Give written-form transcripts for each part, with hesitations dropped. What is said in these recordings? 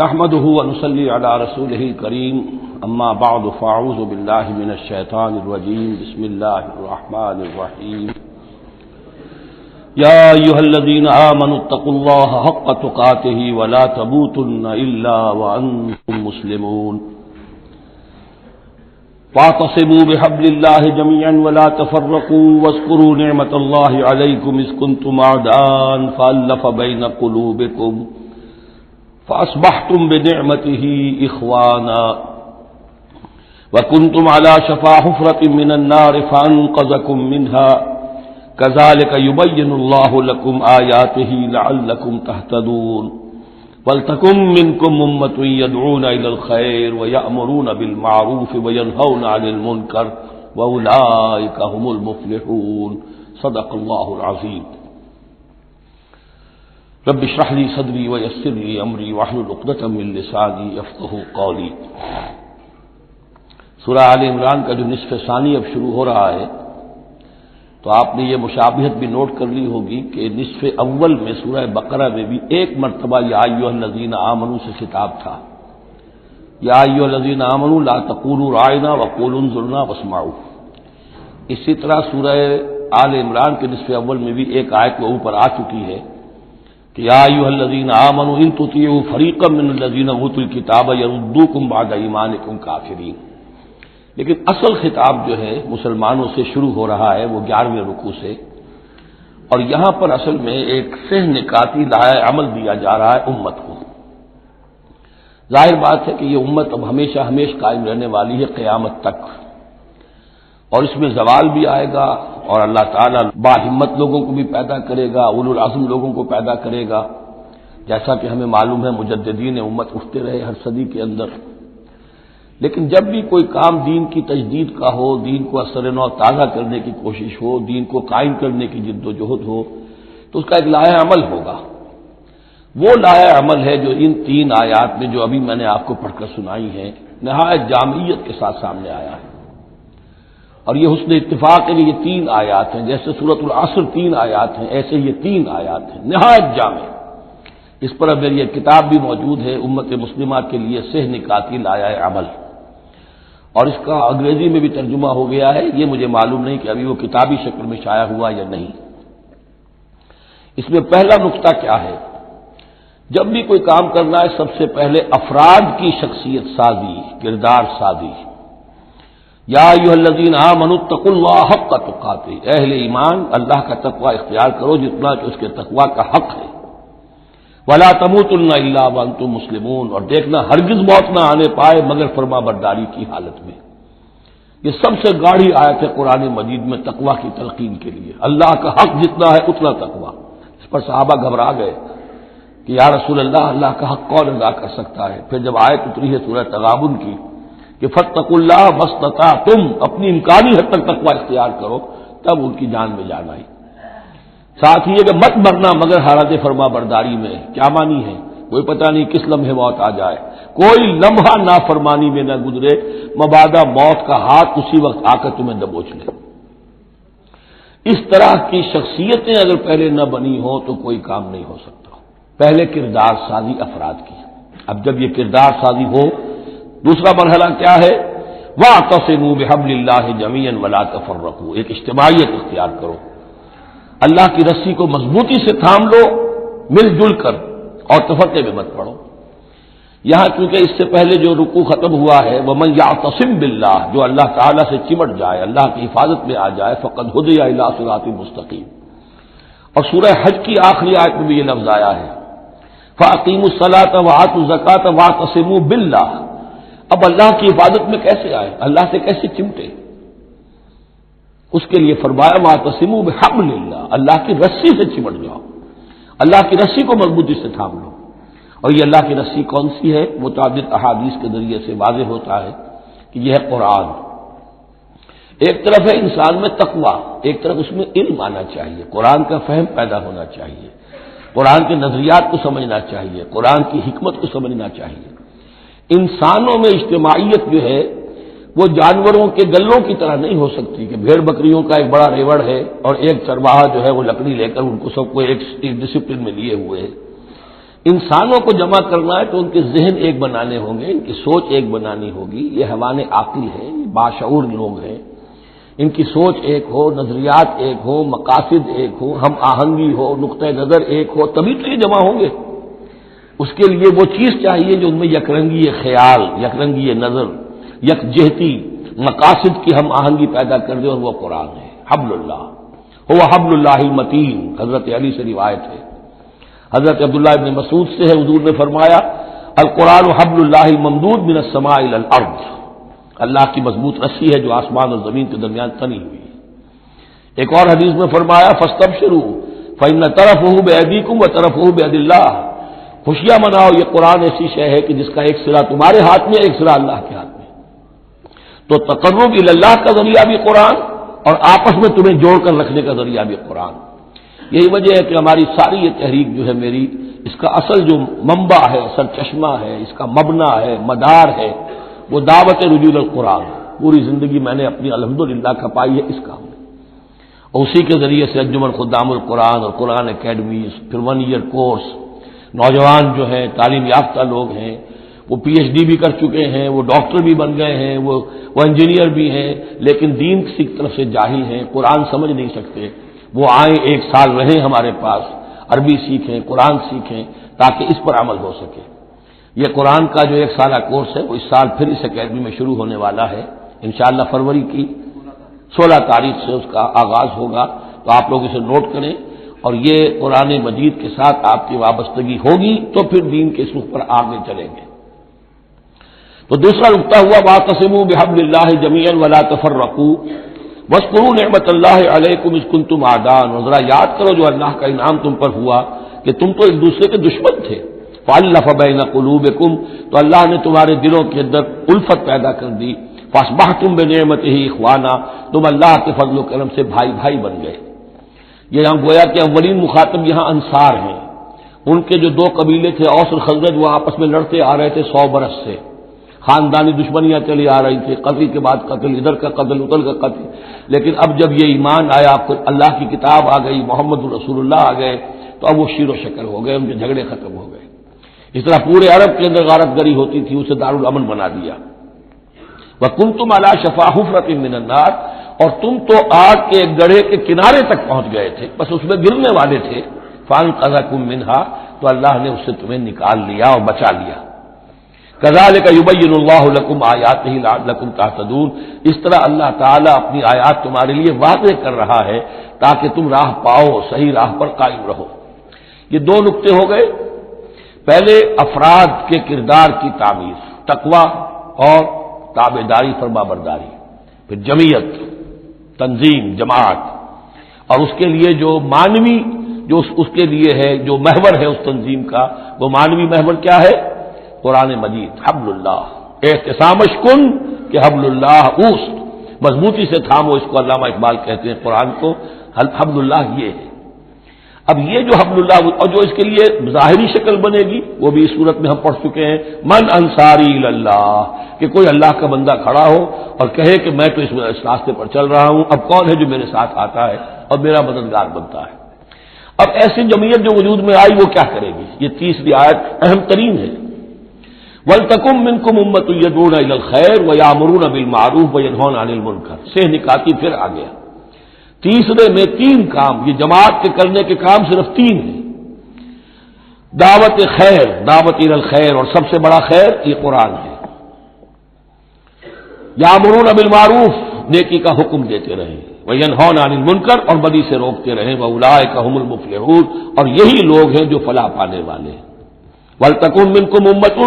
نحمده ونصلي على رسوله الكريم اما بعد فاعوذ بالله من الشيطان الرجيم بسم الله الرحمن الرحيم يا ايها الذين آمنوا اتقوا الله حق تقاته ولا تموتن الا وانتم مسلمون واعتصموا بحبل الله جميعا ولا تفرقوا واذكروا نعمة الله عليكم اذ كنتم اعداء فألف بين قلوبكم فأصبحتم بنعمته إخوانا وكنتم على شفا حفرة من النار فأنقذكم منها كذلك يبين الله لكم آياته لعلكم تهتدون ولتكن منكم أمة يدعون إلى الخير ويأمرون بالمعروف وينهون عن المنكر وأولئك هم المفلحون صدق الله العظيم رب اشرح لي صدري ويسر لي امري واحلل عقدة من لساني يفقهوا قولي۔ سورہ آل عمران کا جو نصف ثانی اب شروع ہو رہا ہے تو آپ نے یہ مشابہت بھی نوٹ کر لی ہوگی کہ نصف اول میں سورہ بقرہ میں بھی ایک مرتبہ یا ایھا الذین آمنوا سے خطاب تھا، یا ایھا الذین آمنوا لا تقولوا راعنا وقولوا انظرنا واسمعوا۔ اسی طرح سورہ آل عمران کے نصف اول میں بھی ایک آیت وہ اوپر آ چکی ہے کہ یا ایھا الذین آمنوا ان تطیعوا فریقا من الذین اوتوا الکتاب یردوکم بعد ایمانکم کافرین۔ لیکن اصل خطاب جو ہے مسلمانوں سے شروع ہو رہا ہے وہ 11ویں رکوع سے، اور یہاں پر اصل میں ایک سہ نکاتی لائحہ عمل دیا جا رہا ہے امت کو۔ ظاہر بات ہے کہ یہ امت اب ہمیشہ قائم رہنے والی ہے قیامت تک، اور اس میں زوال بھی آئے گا، اور اللہ تعالیٰ باہمت لوگوں کو بھی پیدا کرے گا، اولو العزم لوگوں کو پیدا کرے گا، جیسا کہ ہمیں معلوم ہے مجددین امت اٹھتے رہے ہر صدی کے اندر۔ لیکن جب بھی کوئی کام دین کی تجدید کا ہو، دین کو اثر نو تازہ کرنے کی کوشش ہو، دین کو قائم کرنے کی جد و جہد ہو، تو اس کا ایک لائحہ عمل ہوگا۔ وہ لائحہ عمل ہے جو ان 3 آیات میں جو ابھی میں نے آپ کو پڑھ کر سنائی ہیں نہایت جامعیت کے ساتھ سامنے آیا ہے، اور یہ حسن اتفاق ہے کہ یہ 3 آیات ہیں، جیسے سورۃ العصر 3 آیات ہیں، ایسے یہ 3 آیات ہیں نہایت جامع۔ اس پر اب میری ایک کتاب بھی موجود ہے امت مسلمہ کے لیے سہ نکاتی لائحہ عمل، اور اس کا انگریزی میں بھی ترجمہ ہو گیا ہے، یہ مجھے معلوم نہیں کہ ابھی وہ کتابی شکل میں شائع ہوا یا نہیں۔ اس میں پہلا نقطہ کیا ہے؟ جب بھی کوئی کام کرنا ہے سب سے پہلے افراد کی شخصیت سازی، کردار سازی۔ یا ایھا الذین آمنوا اتقوا اللہ حق تقاتے، اہل ایمان اللہ کا تقوی اختیار کرو جتنا کہ اس کے تقوی کا حق ہے۔ ولا تموتن الا وانتم مسلمون، اور دیکھنا ہرگز موت نہ آنے پائے مگر فرما برداری کی حالت میں۔ یہ سب سے گاڑھی آیت ہے قرآن مجید میں تقوی کی تلقین کے لیے۔ اللہ کا حق جتنا ہے اتنا تقوی۔ اس پر صحابہ گھبرا گئے کہ یا رسول اللہ کا حق کون ادا کر سکتا ہے؟ پھر جب آیت اتری ہے سورہ تغابن کی کہ فاتقوا اللہ ما استطعتم، اپنی امکانی حد تک تقوی اختیار کرو، تب ان کی جان میں جان آئی۔ ساتھ ہی یہ کہ مت مرنا مگر حالت فرما برداری میں، کیا مانی ہے؟ کوئی پتہ نہیں کس لمحے موت آ جائے، کوئی لمحہ نافرمانی میں نہ گزرے مبادا موت کا ہاتھ اسی وقت آ کر تمہیں دبوچ لے۔ اس طرح کی شخصیتیں اگر پہلے نہ بنی ہوں تو کوئی کام نہیں ہو سکتا۔ پہلے کردار سازی افراد کی۔ اب جب یہ کردار سازی ہو، دوسرا مرحلہ کیا ہے؟ وَاعْتَصِمُوا بِحَبْلِ اللَّهِ جَمِيعًا وَلَا تَفَرَّقُوا، ایک اجتماعیت اختیار کرو، اللہ کی رسی کو مضبوطی سے تھام لو مل جل کر، اور تفرقے میں مت پڑو۔ یہاں چونکہ اس سے پہلے جو رکوع ختم ہوا ہے وَمَن يَعْتَصِم بِاللَّهِ، جو اللہ تعالیٰ سے چمٹ جائے، اللہ کی حفاظت میں آ جائے، فَقَدْ هُدِيَ إِلَىٰ صِرَاطٍ مُسْتَقِيمٍ۔ اور سورہ حج کی آخری آیت میں بھی یہ لفظ آیا ہے فَأَقِیمُوا الصَّلَاةَ وَآتُوا الزَّکَاةَ وَاعْتَصِمُوا بِاللَّهِ۔ اب اللہ کی حفاظت میں کیسے آئے، اللہ سے کیسے چمٹے؟ اس کے لیے فرمایا وَاعْتَصِمُوا بِحَبْلِ اللَّهِ، اللہ کی رسی سے چمٹ جاؤ، اللہ کی رسی کو مضبوطی سے تھام لو۔ اور یہ اللہ کی رسی کون سی ہے؟ متعدد احادیث کے ذریعے سے واضح ہوتا ہے کہ یہ ہے قرآن۔ ایک طرف ہے انسان میں تقوی، ایک طرف اس میں علم آنا چاہیے، قرآن کا فہم پیدا ہونا چاہیے، قرآن کے نظریات کو سمجھنا چاہیے، قرآن کی حکمت کو سمجھنا چاہیے۔ انسانوں میں اجتماعیت جو ہے وہ جانوروں کے گلوں کی طرح نہیں ہو سکتی کہ بھیڑ بکریوں کا ایک بڑا ریوڑ ہے اور ایک چرواہا جو ہے وہ لکڑی لے کر ان کو سب کو ایک ڈسپلن میں لیے ہوئے ہے۔ انسانوں کو جمع کرنا ہے تو ان کے ذہن ایک بنانے ہوں گے، ان کی سوچ ایک بنانی ہوگی. یہ حیوان عاقل ہیں، یہ باشعور لوگ ہیں، ان کی سوچ ایک ہو، نظریات ایک ہو، مقاصد ایک ہو، ہم آہنگی ہو، نقطۂ نظر ایک ہو، تبھی تو یہ جمع ہوں گے. اس کے لیے وہ چیز چاہیے جو ان میں یکرنگی خیال، یکرنگی نظر، یکجہتی مقاصد کی ہم آہنگی پیدا کر دے، اور وہ قرآن ہے. حبل اللہ هو حبل اللہ المتین، حضرت علی سے روایت ہے. حضرت عبداللہ ابن مسعود سے ہے، حضور نے فرمایا القرآن حبل اللہ الممدود من السماء الى الارض، اللہ کی مضبوط رسی ہے جو آسمان اور زمین کے درمیان تنی ہوئی ہے. ایک اور حدیث میں فرمایا فاستبشروا فإن طرفه بأيديكم وطرفه بيد الله، خوشیاں مناؤ، یہ قرآن ایسی شے ہے کہ جس کا ایک سرا تمہارے ہاتھ میں، ایک سرا اللہ کے ہاتھ میں. تو تقرب الی اللہ کا ذریعہ بھی قرآن، اور آپس میں تمہیں جوڑ کر رکھنے کا ذریعہ بھی قرآن. یہی وجہ ہے کہ ہماری ساری یہ تحریک جو ہے میری، اس کا اصل جو منبع ہے، اصل چشمہ ہے، اس کا مبنا ہے، مدار ہے، وہ دعوت رجوع القرآن. پوری زندگی میں نے اپنی الحمدللہ کھپائی ہے اس کام میں، اور اسی کے ذریعے سے انجمن خدام القرآن اور قرآن اکیڈمیز، پھر 1 ایئر کورس. نوجوان جو ہیں، تعلیم یافتہ لوگ ہیں، وہ پی ایچ ڈی بھی کر چکے ہیں، وہ ڈاکٹر بھی بن گئے ہیں، وہ انجینئر بھی ہیں، لیکن دین کی طرف سے جاہل ہیں، قرآن سمجھ نہیں سکتے. وہ آئیں، 1 سال رہیں ہمارے پاس، عربی سیکھیں، قرآن سیکھیں، تاکہ اس پر عمل ہو سکے. یہ قرآن کا جو 1 سالہ کورس ہے وہ اس سال پھر اس اکیڈمی میں شروع ہونے والا ہے. انشاءاللہ فروری کی 16 تاریخ سے اس کا آغاز ہوگا. تو آپ لوگ اسے نوٹ کریں، اور یہ قرآن مجید کے ساتھ آپ کی وابستگی ہوگی تو پھر دین کے سلوک پر آگے چلیں گے. تو دوسرا نقطہ ہوا واعتصموا بحبل اللہ جمیعا ولا تفرقوا واذکروا نعمت اللہ علیکم اذ کنتم اعداء، اور ذرا یاد کرو جو اللہ کا انعام تم پر ہوا کہ تم تو ایک دوسرے کے دشمن تھے. فالف بین قلوبکم، تو اللہ نے تمہارے دلوں کے اندر الفت پیدا کر دی. فاصبحتم بنعمتہ اخوانا، تم اللہ کے فضل و کرم سے بھائی بھائی بن گئے. یہ یہاں گویا کہ اولین مخاطب یہاں انصار ہیں. ان کے جو 2 قبیلے تھے اوس اور خزرج، وہ آپس میں لڑتے آ رہے تھے 100 برس سے، خاندانی دشمنیاں چلی آ رہی تھی، قتل کے بعد قتل، ادھر کا قتل ادھر کا قتل. لیکن اب جب یہ ایمان آیا، اللہ کی کتاب آ گئی، محمد رسول اللہ آ گئے، تو اب وہ شیر و شکر ہو گئے، ان کے جھگڑے ختم ہو گئے. اس طرح پورے عرب کے اندر غارت گری ہوتی تھی، اسے دارالامن بنا دیا. وَكُنْتُمْ عَلَىٰ شَفَا حُفْرَةٍ مِّنَ النَّارِ، اور تم تو آگ کے ایک گڑھے کے کنارے تک پہنچ گئے تھے، بس اس میں گرنے والے تھے. فَأَنقَذَكُم مِّنْهَا، تو اللہ نے اس سے تمہیں نکال لیا اور بچا لیا. كَذَٰلِكَ يُبَيِّنُ اللَّهُ لَكُمْ آيَاتِهِ لَعَلَّكُمْ تَهْتَدُونَ، اس طرح اللہ تعالیٰ اپنی آیات تمہارے لیے واضح کر رہا ہے تاکہ تم راہ پاؤ، صحیح راہ پر قائم رہو. یہ 2 نقطے ہو گئے. پہلے افراد کے کردار کی تعمیر، تقویٰ اور تابعداری، فرمانبرداری. پھر جمعیت، تنظیم، جماعت، اور اس کے لیے جو مانوی، جو اس کے لیے ہے، جو محور ہے اس تنظیم کا، وہ مانوی محور کیا ہے؟ قرآن مجید، حبل اللہ. اعتصامش کن کہ حبل اللہ اوست، مضبوطی سے تھامو. اس کو علامہ اقبال کہتے ہیں قرآن کو. حبل اللہ یہ ہے. اب یہ جو حبل اللہ، اور جو اس کے لیے ظاہری شکل بنے گی، وہ بھی اس صورت میں ہم پڑھ چکے ہیں، من انصاری اللہ، کہ کوئی اللہ کا بندہ کھڑا ہو اور کہے کہ میں تو اس راستے پر چل رہا ہوں، اب کون ہے جو میرے ساتھ آتا ہے اور میرا مددگار بنتا ہے. اب ایسی جمعیت جو وجود میں آئی وہ کیا کرے گی؟ یہ 3ری آیت اہم ترین ہے. وَلْتَكُن مِّنكُمْ أُمَّةٌ يَدْعُونَ إِلَى الْخَيْرِ وَيَأْمُرُونَ بِالْمَعْرُوفِ وَيَنْهَوْنَ عَنِ الْمُنكَرِ سے نکاتی پھر آ گیا. تیسرے میں 3 کام، یہ جماعت کے کرنے کے کام صرف 3 ہیں. دعوت خیر، دعوت الی الخیر، اور سب سے بڑا خیر یہ قرآن ہے. یامرون بالمعروف، نیکی کا حکم دیتے رہیں، وینہون عن المنکر، اور بدی سے روکتے رہیں، واولئک هم المفلحون، اور یہی لوگ ہیں جو فلاح پانے والے ہیں. ولتکن منکم امۃ،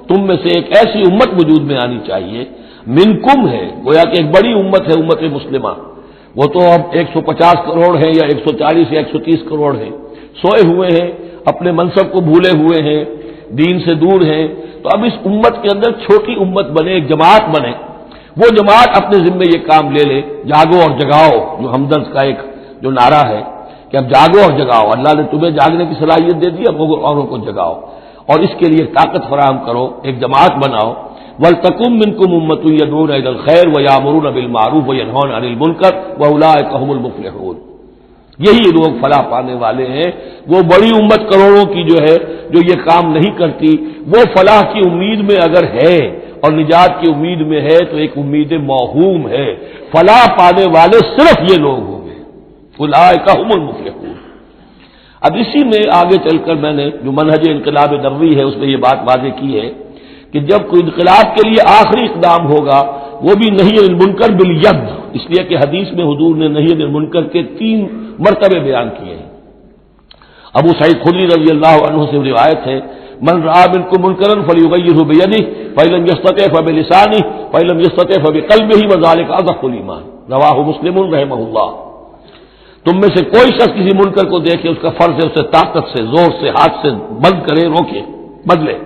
تم میں سے ایک ایسی امت وجود میں آنی چاہیے. منکم ہے، گویا کہ ایک بڑی امت ہے، امت مسلمہ. وہ تو اب 150 کروڑ ہیں یا 140 یا 130 کروڑ ہیں، سوئے ہوئے ہیں، اپنے منصب کو بھولے ہوئے ہیں، دین سے دور ہیں. تو اب اس امت کے اندر چھوٹی امت بنے، ایک جماعت بنے. وہ جماعت اپنے ذمے یہ کام لے لے، جاگو اور جگاؤ، جو ہمدرد کا ایک جو نعرہ ہے کہ اب جاگو اور جگاؤ. اللہ نے تمہیں جاگنے کی صلاحیت دے دی، اب اوروں کو جگاؤ، اور اس کے لیے طاقت فراہم کرو، ایک جماعت بناؤ. وَلْتَكُن مِّنكُمْ أُمَّةٌ يَدْعُونَ إِلَى الْخَيْرِ وَيَأْمُرُونَ بِالْمَعْرُوفِ وَيَنْهَوْنَ عَنِ الْمُنكَرِ وَأُولَٰئِكَ هُمُ الْمُفْلِحُونَ. یہی لوگ فلاح پانے والے ہیں۔ وہ بڑی امت کروڑوں کی جو ہے جو یہ کام نہیں کرتی، وہ فلاح کی امید میں اگر ہے اور نجات کی امید میں ہے تو ایک امید موہوم ہے۔ فلاح پانے والے صرف یہ لوگ ہوں گے، اولئک ھم المفلحون۔ اب اسی میں آگے چل کر میں نے جو منہج انقلاب نبوی ہے اس میں یہ بات واضح کی ہے کہ جب کوئی انقلاب کے لیے آخری اقدام ہوگا وہ بھی نہی عن المنکر بالید، اس لیے کہ حدیث میں حضور نے نہی عن المنکر کے 3 مرتبے بیان کیے ہیں۔ ابو سعید خدری رضی اللہ عنہ سے روایت ہے، من رأى منکم منکرا فلیغیرہ بیدہ فإن لم یستطع فبلسانہ فإن لم یستطع فبقلبہ وذلک اضعف الایمان، رواہ مسلم رحمہ اللہ۔ تم میں سے کوئی شخص کسی منکر کو دیکھے، اس کا فرض ہے اسے طاقت سے، زور سے، ہاتھ سے بند کرے، روکے، بدلے۔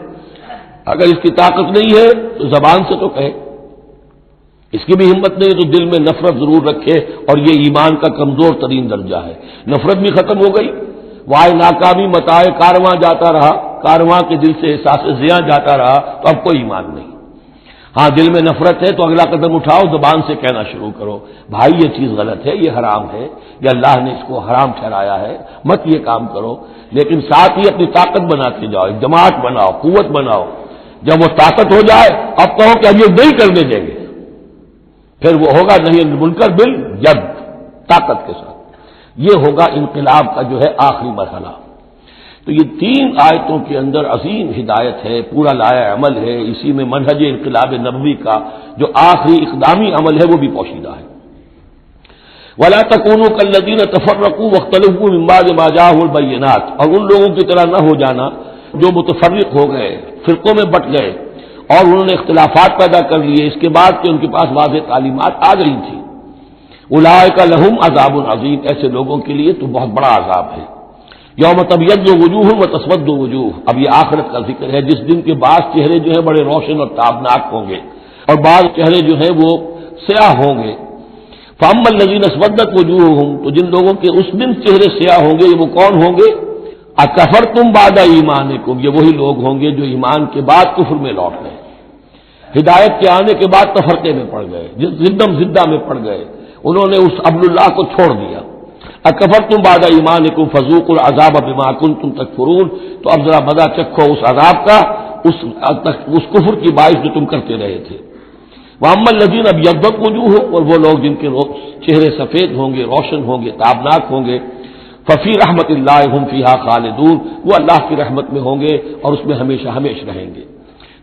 اگر اس کی طاقت نہیں ہے تو زبان سے تو کہے، اس کی بھی ہمت نہیں تو دل میں نفرت ضرور رکھے، اور یہ ایمان کا کمزور ترین درجہ ہے۔ نفرت بھی ختم ہو گئی، وائے ناکامی متاع کارواں جاتا رہا، کارواں کے دل سے احساس زیاں جاتا رہا تو اب کوئی ایمان نہیں۔ ہاں دل میں نفرت ہے تو اگلا قدم اٹھاؤ، زبان سے کہنا شروع کرو، بھائی یہ چیز غلط ہے، یہ حرام ہے، یا اللہ نے اس کو حرام ٹھہرایا ہے، مت یہ کام کرو۔ لیکن ساتھ ہی اپنی طاقت بناتے جاؤ، ایک جماعت بناؤ، قوت بناؤ۔ جب وہ طاقت ہو جائے اب کہو کہ اب یہ نہیں کرنے دیں گے، پھر وہ ہوگا نہی عن المنکر بالید، طاقت کے ساتھ۔ یہ ہوگا انقلاب کا جو ہے آخری مرحلہ۔ تو یہ 3 آیتوں کے اندر عظیم ہدایت ہے، پورا لایا عمل ہے، اسی میں منہج انقلاب نبوی کا جو آخری اقدامی عمل ہے وہ بھی پوشیدہ ہے۔ وَلَا تَكُونُوا كَالَّذِينَ تَفَرَّقُوا وَاخْتَلَفُوا مِن بَعْدِ مَا جَاءَهُمُ الْبَيِّنَاتُ، اور ان لوگوں کی طرح نہ ہو جانا جو متفرق ہو گئے، فرقوں میں بٹ گئے اور انہوں نے اختلافات پیدا کر لیے اس کے بعد کہ ان کے پاس واضح تعلیمات آ گئی تھی۔ اولئک لہم عذاب عظیم، ایسے لوگوں کے لیے تو بہت بڑا عذاب ہے۔ یوم تبیض وجوہ وتسود وجوہ، اب یہ آخرت کا ذکر ہے جس دن کے بعض چہرے جو ہیں بڑے روشن اور تابناک ہوں گے اور بعض چہرے جو ہیں وہ سیاہ ہوں گے۔ فاما الذین اسودت وجوہہم، تو جن لوگوں کے اس دن چہرے سیاہ ہوں گے وہ کون ہوں گے؟ اکفرتم بعد ایمانکم، یہ وہی لوگ ہوں گے جو ایمان کے بعد کفر میں لوٹ گئے، ہدایت کے آنے کے بعد تفرقے میں پڑ گئے، زدم زدہ میں پڑ گئے، انہوں نے اس عبد اللہ کو چھوڑ دیا۔ اکفرتم بعد ایمانکم فذوقوا العذاب بما کنتم تکفرون، تو اب ذرا مزہ چکھو اس عذاب کا، اس کفر کی باعث جو تم کرتے رہے تھے۔ واما الذین ابیضت وجوہہم، اور وہ لوگ جن کے چہرے سفید ہوں گے، روشن ہوں گے، تابناک ہوں گے، ففی رحمت اللہ ہم فیہا خالدون، وہ اللہ کی رحمت میں ہوں گے اور اس میں ہمیشہ ہمیشہ رہیں گے۔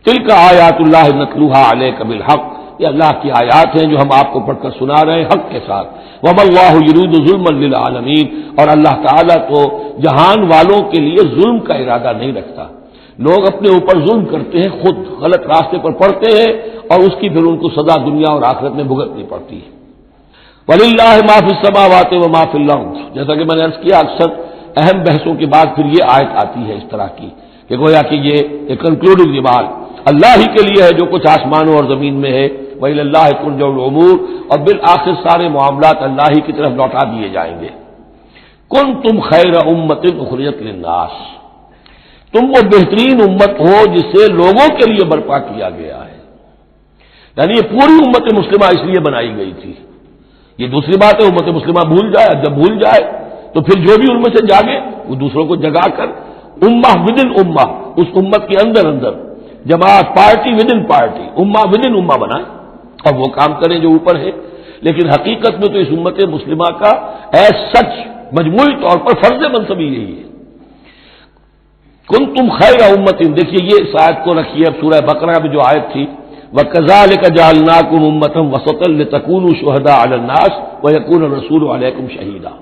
تلک آیات اللہ نتلوہا علیک بالحق، یہ اللہ کی آیات ہیں جو ہم آپ کو پڑھ کر سنا رہے ہیں حق کے ساتھ۔ وما اللہ یرید ظلما للعالمین، اور اللہ تعالیٰ تو جہان والوں کے لیے ظلم کا ارادہ نہیں رکھتا۔ لوگ اپنے اوپر ظلم کرتے ہیں، خود غلط راستے پر پڑتے ہیں اور اس کی پھر ان کو سزا دنیا اور آخرت میں بھگتنی پڑتی ہے۔ وَلِلَّهِ مَا فِي السَّمَاوَاتِ وَمَا فِي الْأَرْضِ، جیسا کہ میں نے عرض کیا اکثر اہم بحثوں کے بعد پھر یہ آیت آتی ہے اس طرح کی کہ گویا کہ یہ ایک کنکلوڈنگ بات اللہ ہی کے لیے ہے جو کچھ آسمانوں اور زمین میں ہے، وَإِلَى اللَّهِ تُرْجَعُ الْأُمُورُ، اور بالآخر سارے معاملات اللہ ہی کی طرف لوٹا دیے جائیں گے۔ كُنتُمْ خَيْرَ أُمَّةٍ أُخْرِجَتْ لِلنَّاسِ، تم وہ بہترین امت ہو جسے لوگوں کے لیے برپا کیا گیا ہے، یعنی یہ پوری امت مسلمہ اس لیے بنائی گئی تھی۔ یہ دوسری بات ہے امت مسلمہ بھول جائے، جب بھول جائے تو پھر جو بھی ان میں سے جاگے وہ دوسروں کو جگا کر امہ ودن امہ، اس امت کے اندر اندر جماعت، پارٹی ودن پارٹی، امہ ودن امہ بنائے اور وہ کام کریں جو اوپر ہے۔ لیکن حقیقت میں تو اس امت مسلمہ کا ایز سچ مجموعی طور پر فرض منصبی یہی ہے۔ کنتم خیر امت، دیکھیے یہ اس آیت کو رکھیے اب سورہ بقرہ میں جو آیت تھی، وَكَذَلِكَ جَعَلْنَاكُمْ أُمَّةً وَسَطًا لِتَكُونُوا شُهَدَاءَ عَلَى النَّاسِ وَيَكُونَ الرَّسُولُ عَلَيْكُمْ شَهِيدًا،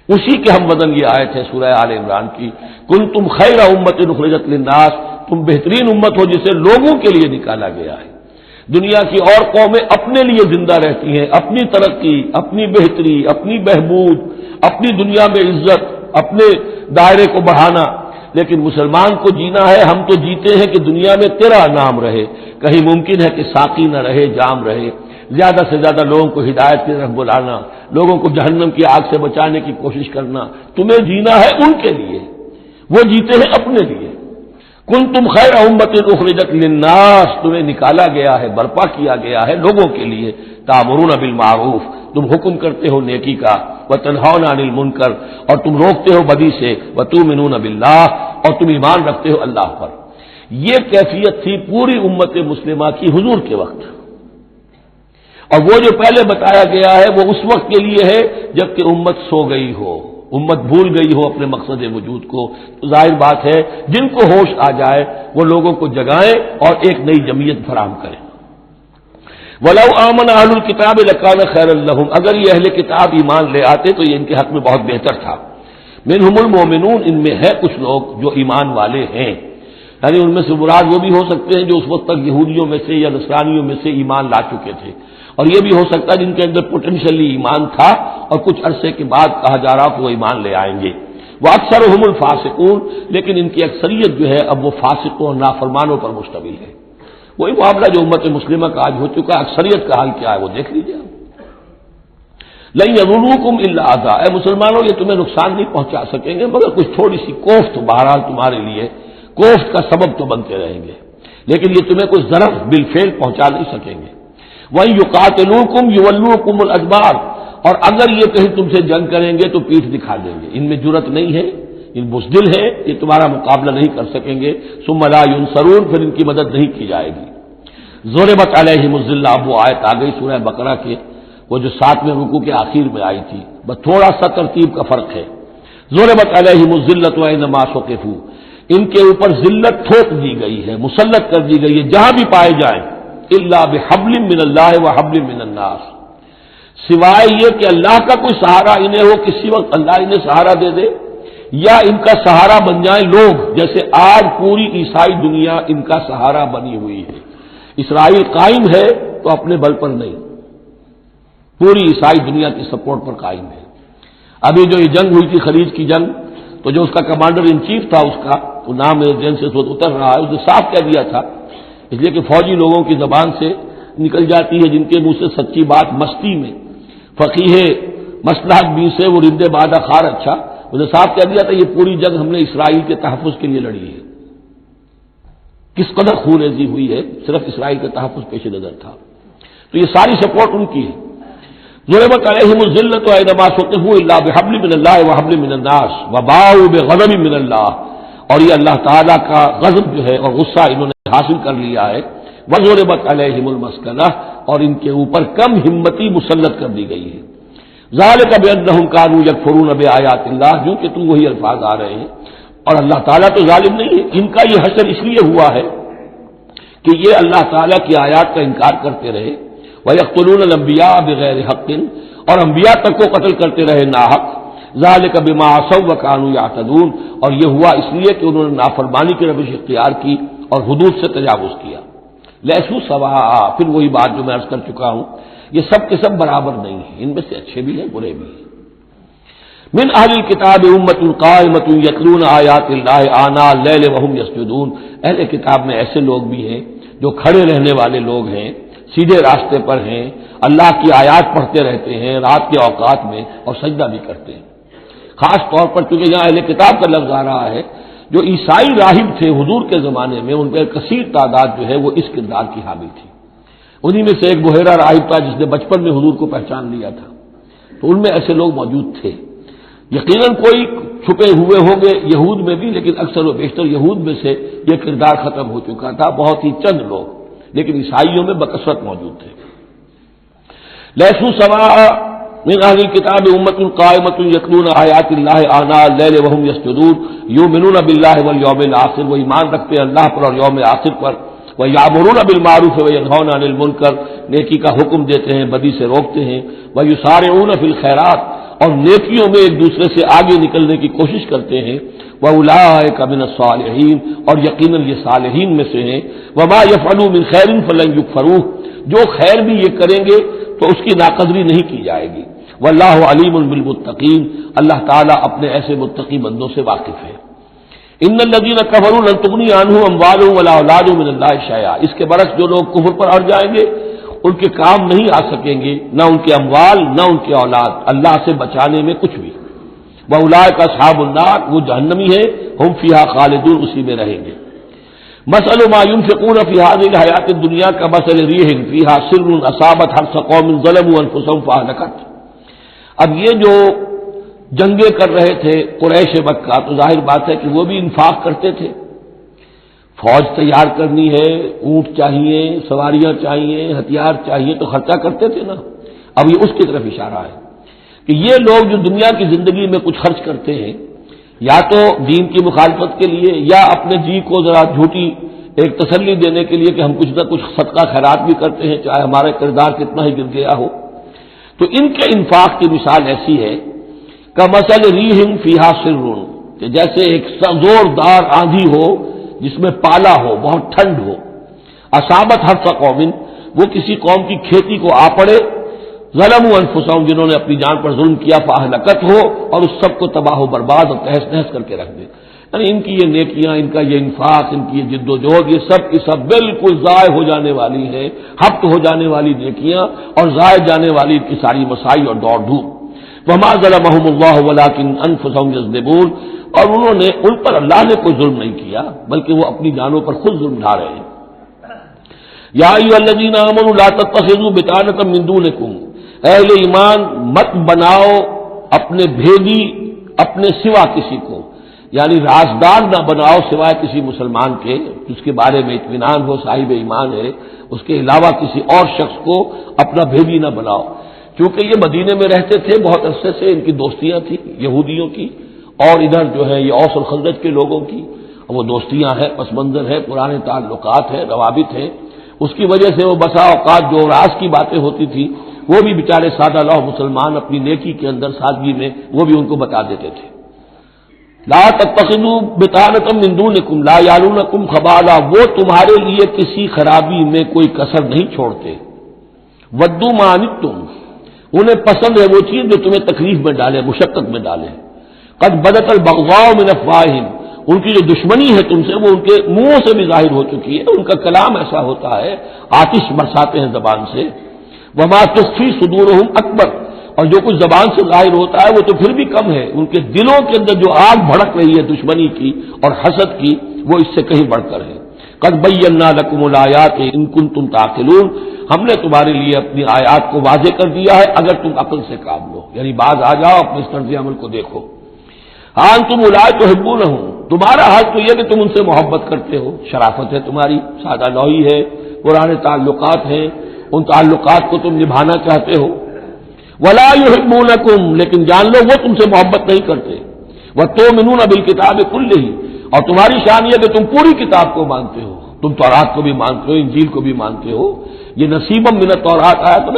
اسی کے ہم وزن یہ آیت ہے سورہ آل عمران کی، کنتم خیر امت اخرجت للناس، تم بہترین امت ہو جسے لوگوں کے لیے نکالا گیا ہے۔ دنیا کی اور قومیں اپنے لیے زندہ رہتی ہیں، اپنی ترقی، اپنی بہتری، اپنی بہبود، اپنی دنیا میں عزت، اپنے دائرے کو بڑھانا، لیکن مسلمان کو جینا ہے، ہم تو جیتے ہیں کہ دنیا میں تیرا نام رہے، کہیں ممکن ہے کہ ساقی نہ رہے، جام رہے، زیادہ سے زیادہ لوگوں کو ہدایت کی طرف بلانا، لوگوں کو جہنم کی آگ سے بچانے کی کوشش کرنا، تمہیں جینا ہے ان کے لیے، وہ جیتے ہیں اپنے لیے۔ کنتم خیر امت اخرجت للناس، تمہیں نکالا گیا ہے، برپا کیا گیا ہے لوگوں کے لیے، تامرون بالمعروف، تم حکم کرتے ہو نیکی کا، وتنہون عن المنکر، اور تم روکتے ہو بدی سے، وتؤمنون باللہ، اور تم ایمان رکھتے ہو اللہ پر۔ یہ کیفیت تھی پوری امت مسلمہ کی حضور کے وقت، اور وہ جو پہلے بتایا گیا ہے وہ اس وقت کے لیے ہے جب کہ امت سو گئی ہو، امت بھول گئی ہو اپنے مقصد وجود کو۔ تو ظاہر بات ہے جن کو ہوش آ جائے وہ لوگوں کو جگائیں اور ایک نئی جمعیت فراہم کریں۔ وَلَوْ آمَنَ أَهْلُ الْكِتَابِ لَكَانَ خَيْرًا لَّهُمْ، اگر یہ اہل کتاب ایمان لے آتے تو یہ ان کے حق میں بہت بہتر تھا۔ مِنْهُمُ الْمُؤْمِنُونَ، ان میں ہے کچھ لوگ جو ایمان والے ہیں، یعنی ان میں سے مراد وہ بھی ہو سکتے ہیں جو اس وقت تک یہودیوں میں سے یا نصرانیوں میں سے ایمان لا چکے تھے، اور یہ بھی ہو سکتا ہے جن کے اندر پوٹینشلی ایمان تھا اور کچھ عرصے کے بعد کہا جا رہا کہ وہ ایمان لے آئیں گے۔ وَأَكْثَرُهُمُ الْفَاسِقُونَ، لیکن ان کی اکثریت جو ہے اب وہ فاسقوں اور نافرمانوں پر مشتمل ہے۔ وہی معاملہ جو امت مسلمہ کا آج ہو چکا ہے، اکثریت کا حال کیا ہے وہ دیکھ لیجیے آپ۔ لَن يَضُرُّوكُمْ إِلَّا أَذًى، اے مسلمانوں یہ تمہیں نقصان نہیں پہنچا سکیں گے مگر کچھ تھوڑی سی کوفت بہرحال تمہارے لیے کوفت کا سبب تو بنتے رہیں گے، لیکن یہ تمہیں کوئی ضرر بالفعل پہنچا نہیں سکیں گے۔ وَإِن يُقَاتِلُوكُمْ يُوَلُّوكُمُ الْأَدْبَارَ، اور اگر یہ کہیں تم سے جنگ کریں گے تو پیٹھ دکھا دیں گے، ان میں جرأت نہیں ہے، یہ بزدل ہے، یہ تمہارا مقابلہ نہیں کر سکیں گے۔ ثم لا ينصرون، پھر ان کی مدد نہیں کی جائے گی۔ ضربت علیہم الذلہ، اب وہ آیت آ گئی سورہ بقرہ کے وہ جو 7ویں رکوع کے آخر میں آئی تھی، بس تھوڑا سا ترتیب کا فرق ہے۔ ضربت علیہم الذلۃ اینما ثقفوا، ان کے اوپر ذلت تھوپ دی گئی ہے، مسلط کر دی گئی ہے جہاں بھی پائے جائیں، الا بحبل من اللہ وحبل من الناس، سوائے یہ کہ اللہ کا کوئی سہارا انہیں ہو، کسی وقت اللہ انہیں سہارا دے دے، یا ان کا سہارا بن جائیں لوگ، جیسے آج پوری عیسائی دنیا ان کا سہارا بنی ہوئی ہے۔ اسرائیل قائم ہے تو اپنے بل پر نہیں، پوری عیسائی دنیا کی سپورٹ پر قائم ہے۔ ابھی جو یہ جنگ ہوئی تھی خلیج کی جنگ، تو جو اس کا کمانڈر ان چیف تھا، اس کا وہ نام میرے ذہن سے اتر رہا ہے، اس نے صاف کہہ دیا تھا، اس لیے کہ فوجی لوگوں کی زبان سے نکل جاتی ہے جن کے منہ سے سچی بات مستی میں، فقیہ مصلحت بھی سے وہ رند بادہ خار، اچھا اس نے صاف کہہ دیا تھا یہ پوری جنگ ہم نے اسرائیل کے تحفظ کے لیے لڑی ہے۔ کس قدر خون ریزی ہوئی ہے، صرف اسرائیل کا تحفظ پیش نظر تھا، تو یہ ساری سپورٹ ان کی ہے۔ ضربت علیہم الذلۃ اینما ثقفوا الا بحبل من اللہ وحبل من الناس وباؤوا بغضب من اللہ، اور یہ اللہ تعالیٰ کا غضب جو ہے اور غصہ انہوں نے حاصل کر لیا ہے۔ وضربت علیہم المسکنہ، اور ان کے اوپر کم ہمتی مسلط کر دی گئی ہے۔ ذالک بانہم کانوا یکفرون بآیات اللہ، جو کہ تم وہی الفاظ آ رہے ہیں، اور اللہ تعالیٰ تو ظالم نہیں ہے، ان کا یہ حشر اس لیے ہوا ہے کہ یہ اللہ تعالیٰ کی آیات کا انکار کرتے رہے۔ وَيَقْتُلُونَ الْأَنْبِيَاءَ بِغَيْرِ حَقٍّ، اور انبیاء تک کو قتل کرتے رہے ناحق۔ ذَلِكَ بِمَا عَصَوْا وَكَانُوا يَعْتَدُونَ، اور یہ ہوا اس لیے کہ انہوں نے نافرمانی کی روش اختیار کی اور حدود سے تجاوز کیا۔ لیسوا سواء، پھر وہی بات جو میں عرض کر چکا ہوں، یہ سب کے سب برابر نہیں ہیں، ان میں سے اچھے بھی ہیں برے بھی ہیں۔ من اہل الکتاب امۃ قائمۃ یتلون آیات اللہ آناء اللیل وهم یسجدون، اہل کتاب میں ایسے لوگ بھی ہیں جو کھڑے رہنے والے لوگ ہیں، سیدھے راستے پر ہیں، اللہ کی آیات پڑھتے رہتے ہیں رات کے اوقات میں اور سجدہ بھی کرتے ہیں۔ خاص طور پر چونکہ یہاں اہل کتاب کا لفظ آ رہا ہے، جو عیسائی راہب تھے حضور کے زمانے میں، ان پہ کثیر تعداد جو ہے وہ اس کردار کی حامل تھی۔ انہی میں سے ایک بحیرہ راہب تھا جس نے بچپن میں حضور کو پہچان لیا تھا، تو ان میں ایسے لوگ موجود تھے۔ یقیناً کوئی چھپے ہوئے ہوں گے یہود میں بھی، لیکن اکثر و بیشتر یہود میں سے یہ کردار ختم ہو چکا تھا، بہت ہی چند لوگ، لیکن عیسائیوں میں بکثرت موجود تھے۔ لیسوا سواء من اہل الکتاب امۃ قائمۃ یتلون آیات اللہ آناء اللیل وهم یسجدون یؤمنون باللہ والیوم الآخر، وہ ایمان رکھتے ہیں اللہ پر اور یوم آخر پر، وَيَأْمُرُونَ بِالْمَعْرُوفِ وَيَنْهَوْنَ عَنِ الْمُنكَرِ، نیکی کا حکم دیتے ہیں بدی سے روکتے ہیں، وَيُسَارِعُونَ فِي الْخَيْرَاتِ، اور نیکیوں میں ایک دوسرے سے آگے نکلنے کی کوشش کرتے ہیں، وَأُولَٰئِكَ مِنَ الصَّالِحِينَ، اور یقیناً یہ صالحین میں سے ہیں، وَمَا يَفْعَلُوا مِنْ خَيْرٍ فَلَنْ يُكْفَرُوهُ، جو خیر بھی یہ کریں گے تو اس کی ناقدری نہیں کی جائے گی۔ وَاللَّهُ عَلِيمٌ بِالْمُتَّقِينَ، اللہ تعالیٰ اپنے ایسے متقی بندوں سے واقف ہے۔ ان الذين كفروا لن تغني عنهم اموالهم ولا اولادهم من الله شيئا، اس کے برعکس جو لوگ کفر پر اڑ جائیں گے ان کے کام نہیں آ سکیں گے، نہ ان کے اموال نہ ان کے اولاد اللہ سے بچانے میں کچھ بھی۔ واولئک اصحاب النار، وہ جہنمی ہیں، ہم فیہا خالدون، اسی میں رہیں گے۔ مثل ما ينفقون في هذه الحیات الدنیا کمثل ریح فیہا سر اصابت حرث قوم ظلموا انفسهم فاہلکت۔ اب یہ جو جنگیں کر رہے تھے قریش مکہ، تو ظاہر بات ہے کہ وہ بھی انفاق کرتے تھے، فوج تیار کرنی ہے، اونٹ چاہیے، سواریاں چاہیے، ہتھیار چاہیے، تو خرچہ کرتے تھے نا۔ اب یہ اس کی طرف اشارہ ہے کہ یہ لوگ جو دنیا کی زندگی میں کچھ خرچ کرتے ہیں، یا تو دین کی مخالفت کے لیے، یا اپنے جی کو ذرا جھوٹی ایک تسلی دینے کے لیے کہ ہم کچھ نہ کچھ صدقہ خیرات بھی کرتے ہیں، چاہے ہمارا کردار کتنا ہی گر گیا ہو، تو ان کے انفاق کی مثال ایسی ہے کمثل ریح فیہا سر، کہ جیسے ایک زوردار آندھی ہو جس میں پالا ہو، بہت ٹھنڈ ہو، اصابت حرث قوم، وہ کسی قوم کی کھیتی کو آ پڑے، ظلموا انفسهم، جنہوں نے اپنی جان پر ظلم کیا، فاہلکت ہو، اور اس سب کو تباہ و برباد اور تہس نہس کر کے رکھ دے۔ یعنی ان کی یہ نیکیاں، ان کا یہ انفاق، ان کی یہ جد و جہد، یہ سب کی سب بالکل ضائع ہو جانے والی ہے، ہبط ہو جانے والی نیکیاں اور ضائع جانے والی ان کی ساری مساعی اور دوڑ دھوپ۔ وما ظلمهم الله ولكن انفسهم يظلمون، اور انہوں نے، ان پر اللہ نے کوئی ظلم نہیں کیا بلکہ وہ اپنی جانوں پر خود ظلم ڈھا رہے ہیں۔ یا ایھا الذین آمنوا لا تتخذوا بطانة من دونکم، اہل ایمان مت بناؤ اپنے بھیدی اپنے سوا کسی کو، یعنی رازدار نہ بناؤ سوائے کسی مسلمان کے جس کے بارے میں اطمینان ہو، صاحب ایمان ہے، اس کے علاوہ کسی اور شخص کو اپنا بھیدی نہ بناؤ۔ چونکہ یہ مدینے میں رہتے تھے بہت عرصے سے، ان کی دوستیاں تھیں یہودیوں کی، اور ادھر جو ہے یہ اوس اور خزرج کے لوگوں کی، وہ دوستیاں ہیں، پس منظر ہے، پرانے تعلقات ہیں، روابط ہیں، اس کی وجہ سے وہ بسا اوقات جو راز کی باتیں ہوتی تھی وہ بھی بیچارے سادہ لوح مسلمان اپنی نیکی کے اندر سادگی میں وہ بھی ان کو بتا دیتے تھے۔ لا تتخذوا بطانة من دونکم لا یعلونکم خبالا، وہ تمہارے لیے کسی خرابی میں کوئی کسر نہیں چھوڑتے، ودوا ما عنتم، انہیں پسند ہے وہ چیز جو تمہیں تکلیف میں ڈالے، مشقت میں ڈالے، قد بدت البغضاء من افواہہم، ان کی جو دشمنی ہے تم سے وہ ان کے منہوں سے بھی ظاہر ہو چکی ہے، ان کا کلام ایسا ہوتا ہے، آتش برساتے ہیں زبان سے، وما تخفی صدورہم اکبر، اور جو کچھ زبان سے ظاہر ہوتا ہے وہ تو پھر بھی کم ہے، ان کے دلوں کے اندر جو آگ بھڑک رہی ہے دشمنی کی اور حسد کی وہ اس سے کہیں بڑھ کر ہے۔ قد بینا لکم الآیات ان کنتم تعقلون، ہم نے تمہارے لیے اپنی آیات کو واضح کر دیا ہے اگر تم عقل سے کام لو، یعنی باز آ جاؤ اپنے اس طرز عمل کو دیکھو۔ ہاں تم اولئک تحبونہم، تمہارا حال تو یہ کہ تم ان سے محبت کرتے ہو، شرافت ہے تمہاری، سادہ لوحی ہے، پرانے تعلقات ہیں، ان تعلقات کو تم نبھانا چاہتے ہو۔ ولا یحبونکم، لیکن جان لو وہ تم سے محبت نہیں کرتے۔ وتؤمنون بالکتاب کلہ، اور تمہاری شان یہ کہ تم پوری کتاب کو مانتے ہو، تم تورات کو بھی مانتے ہو، انجیل کو بھی مانتے ہو۔ یہ نصیبا من التورات آیا تو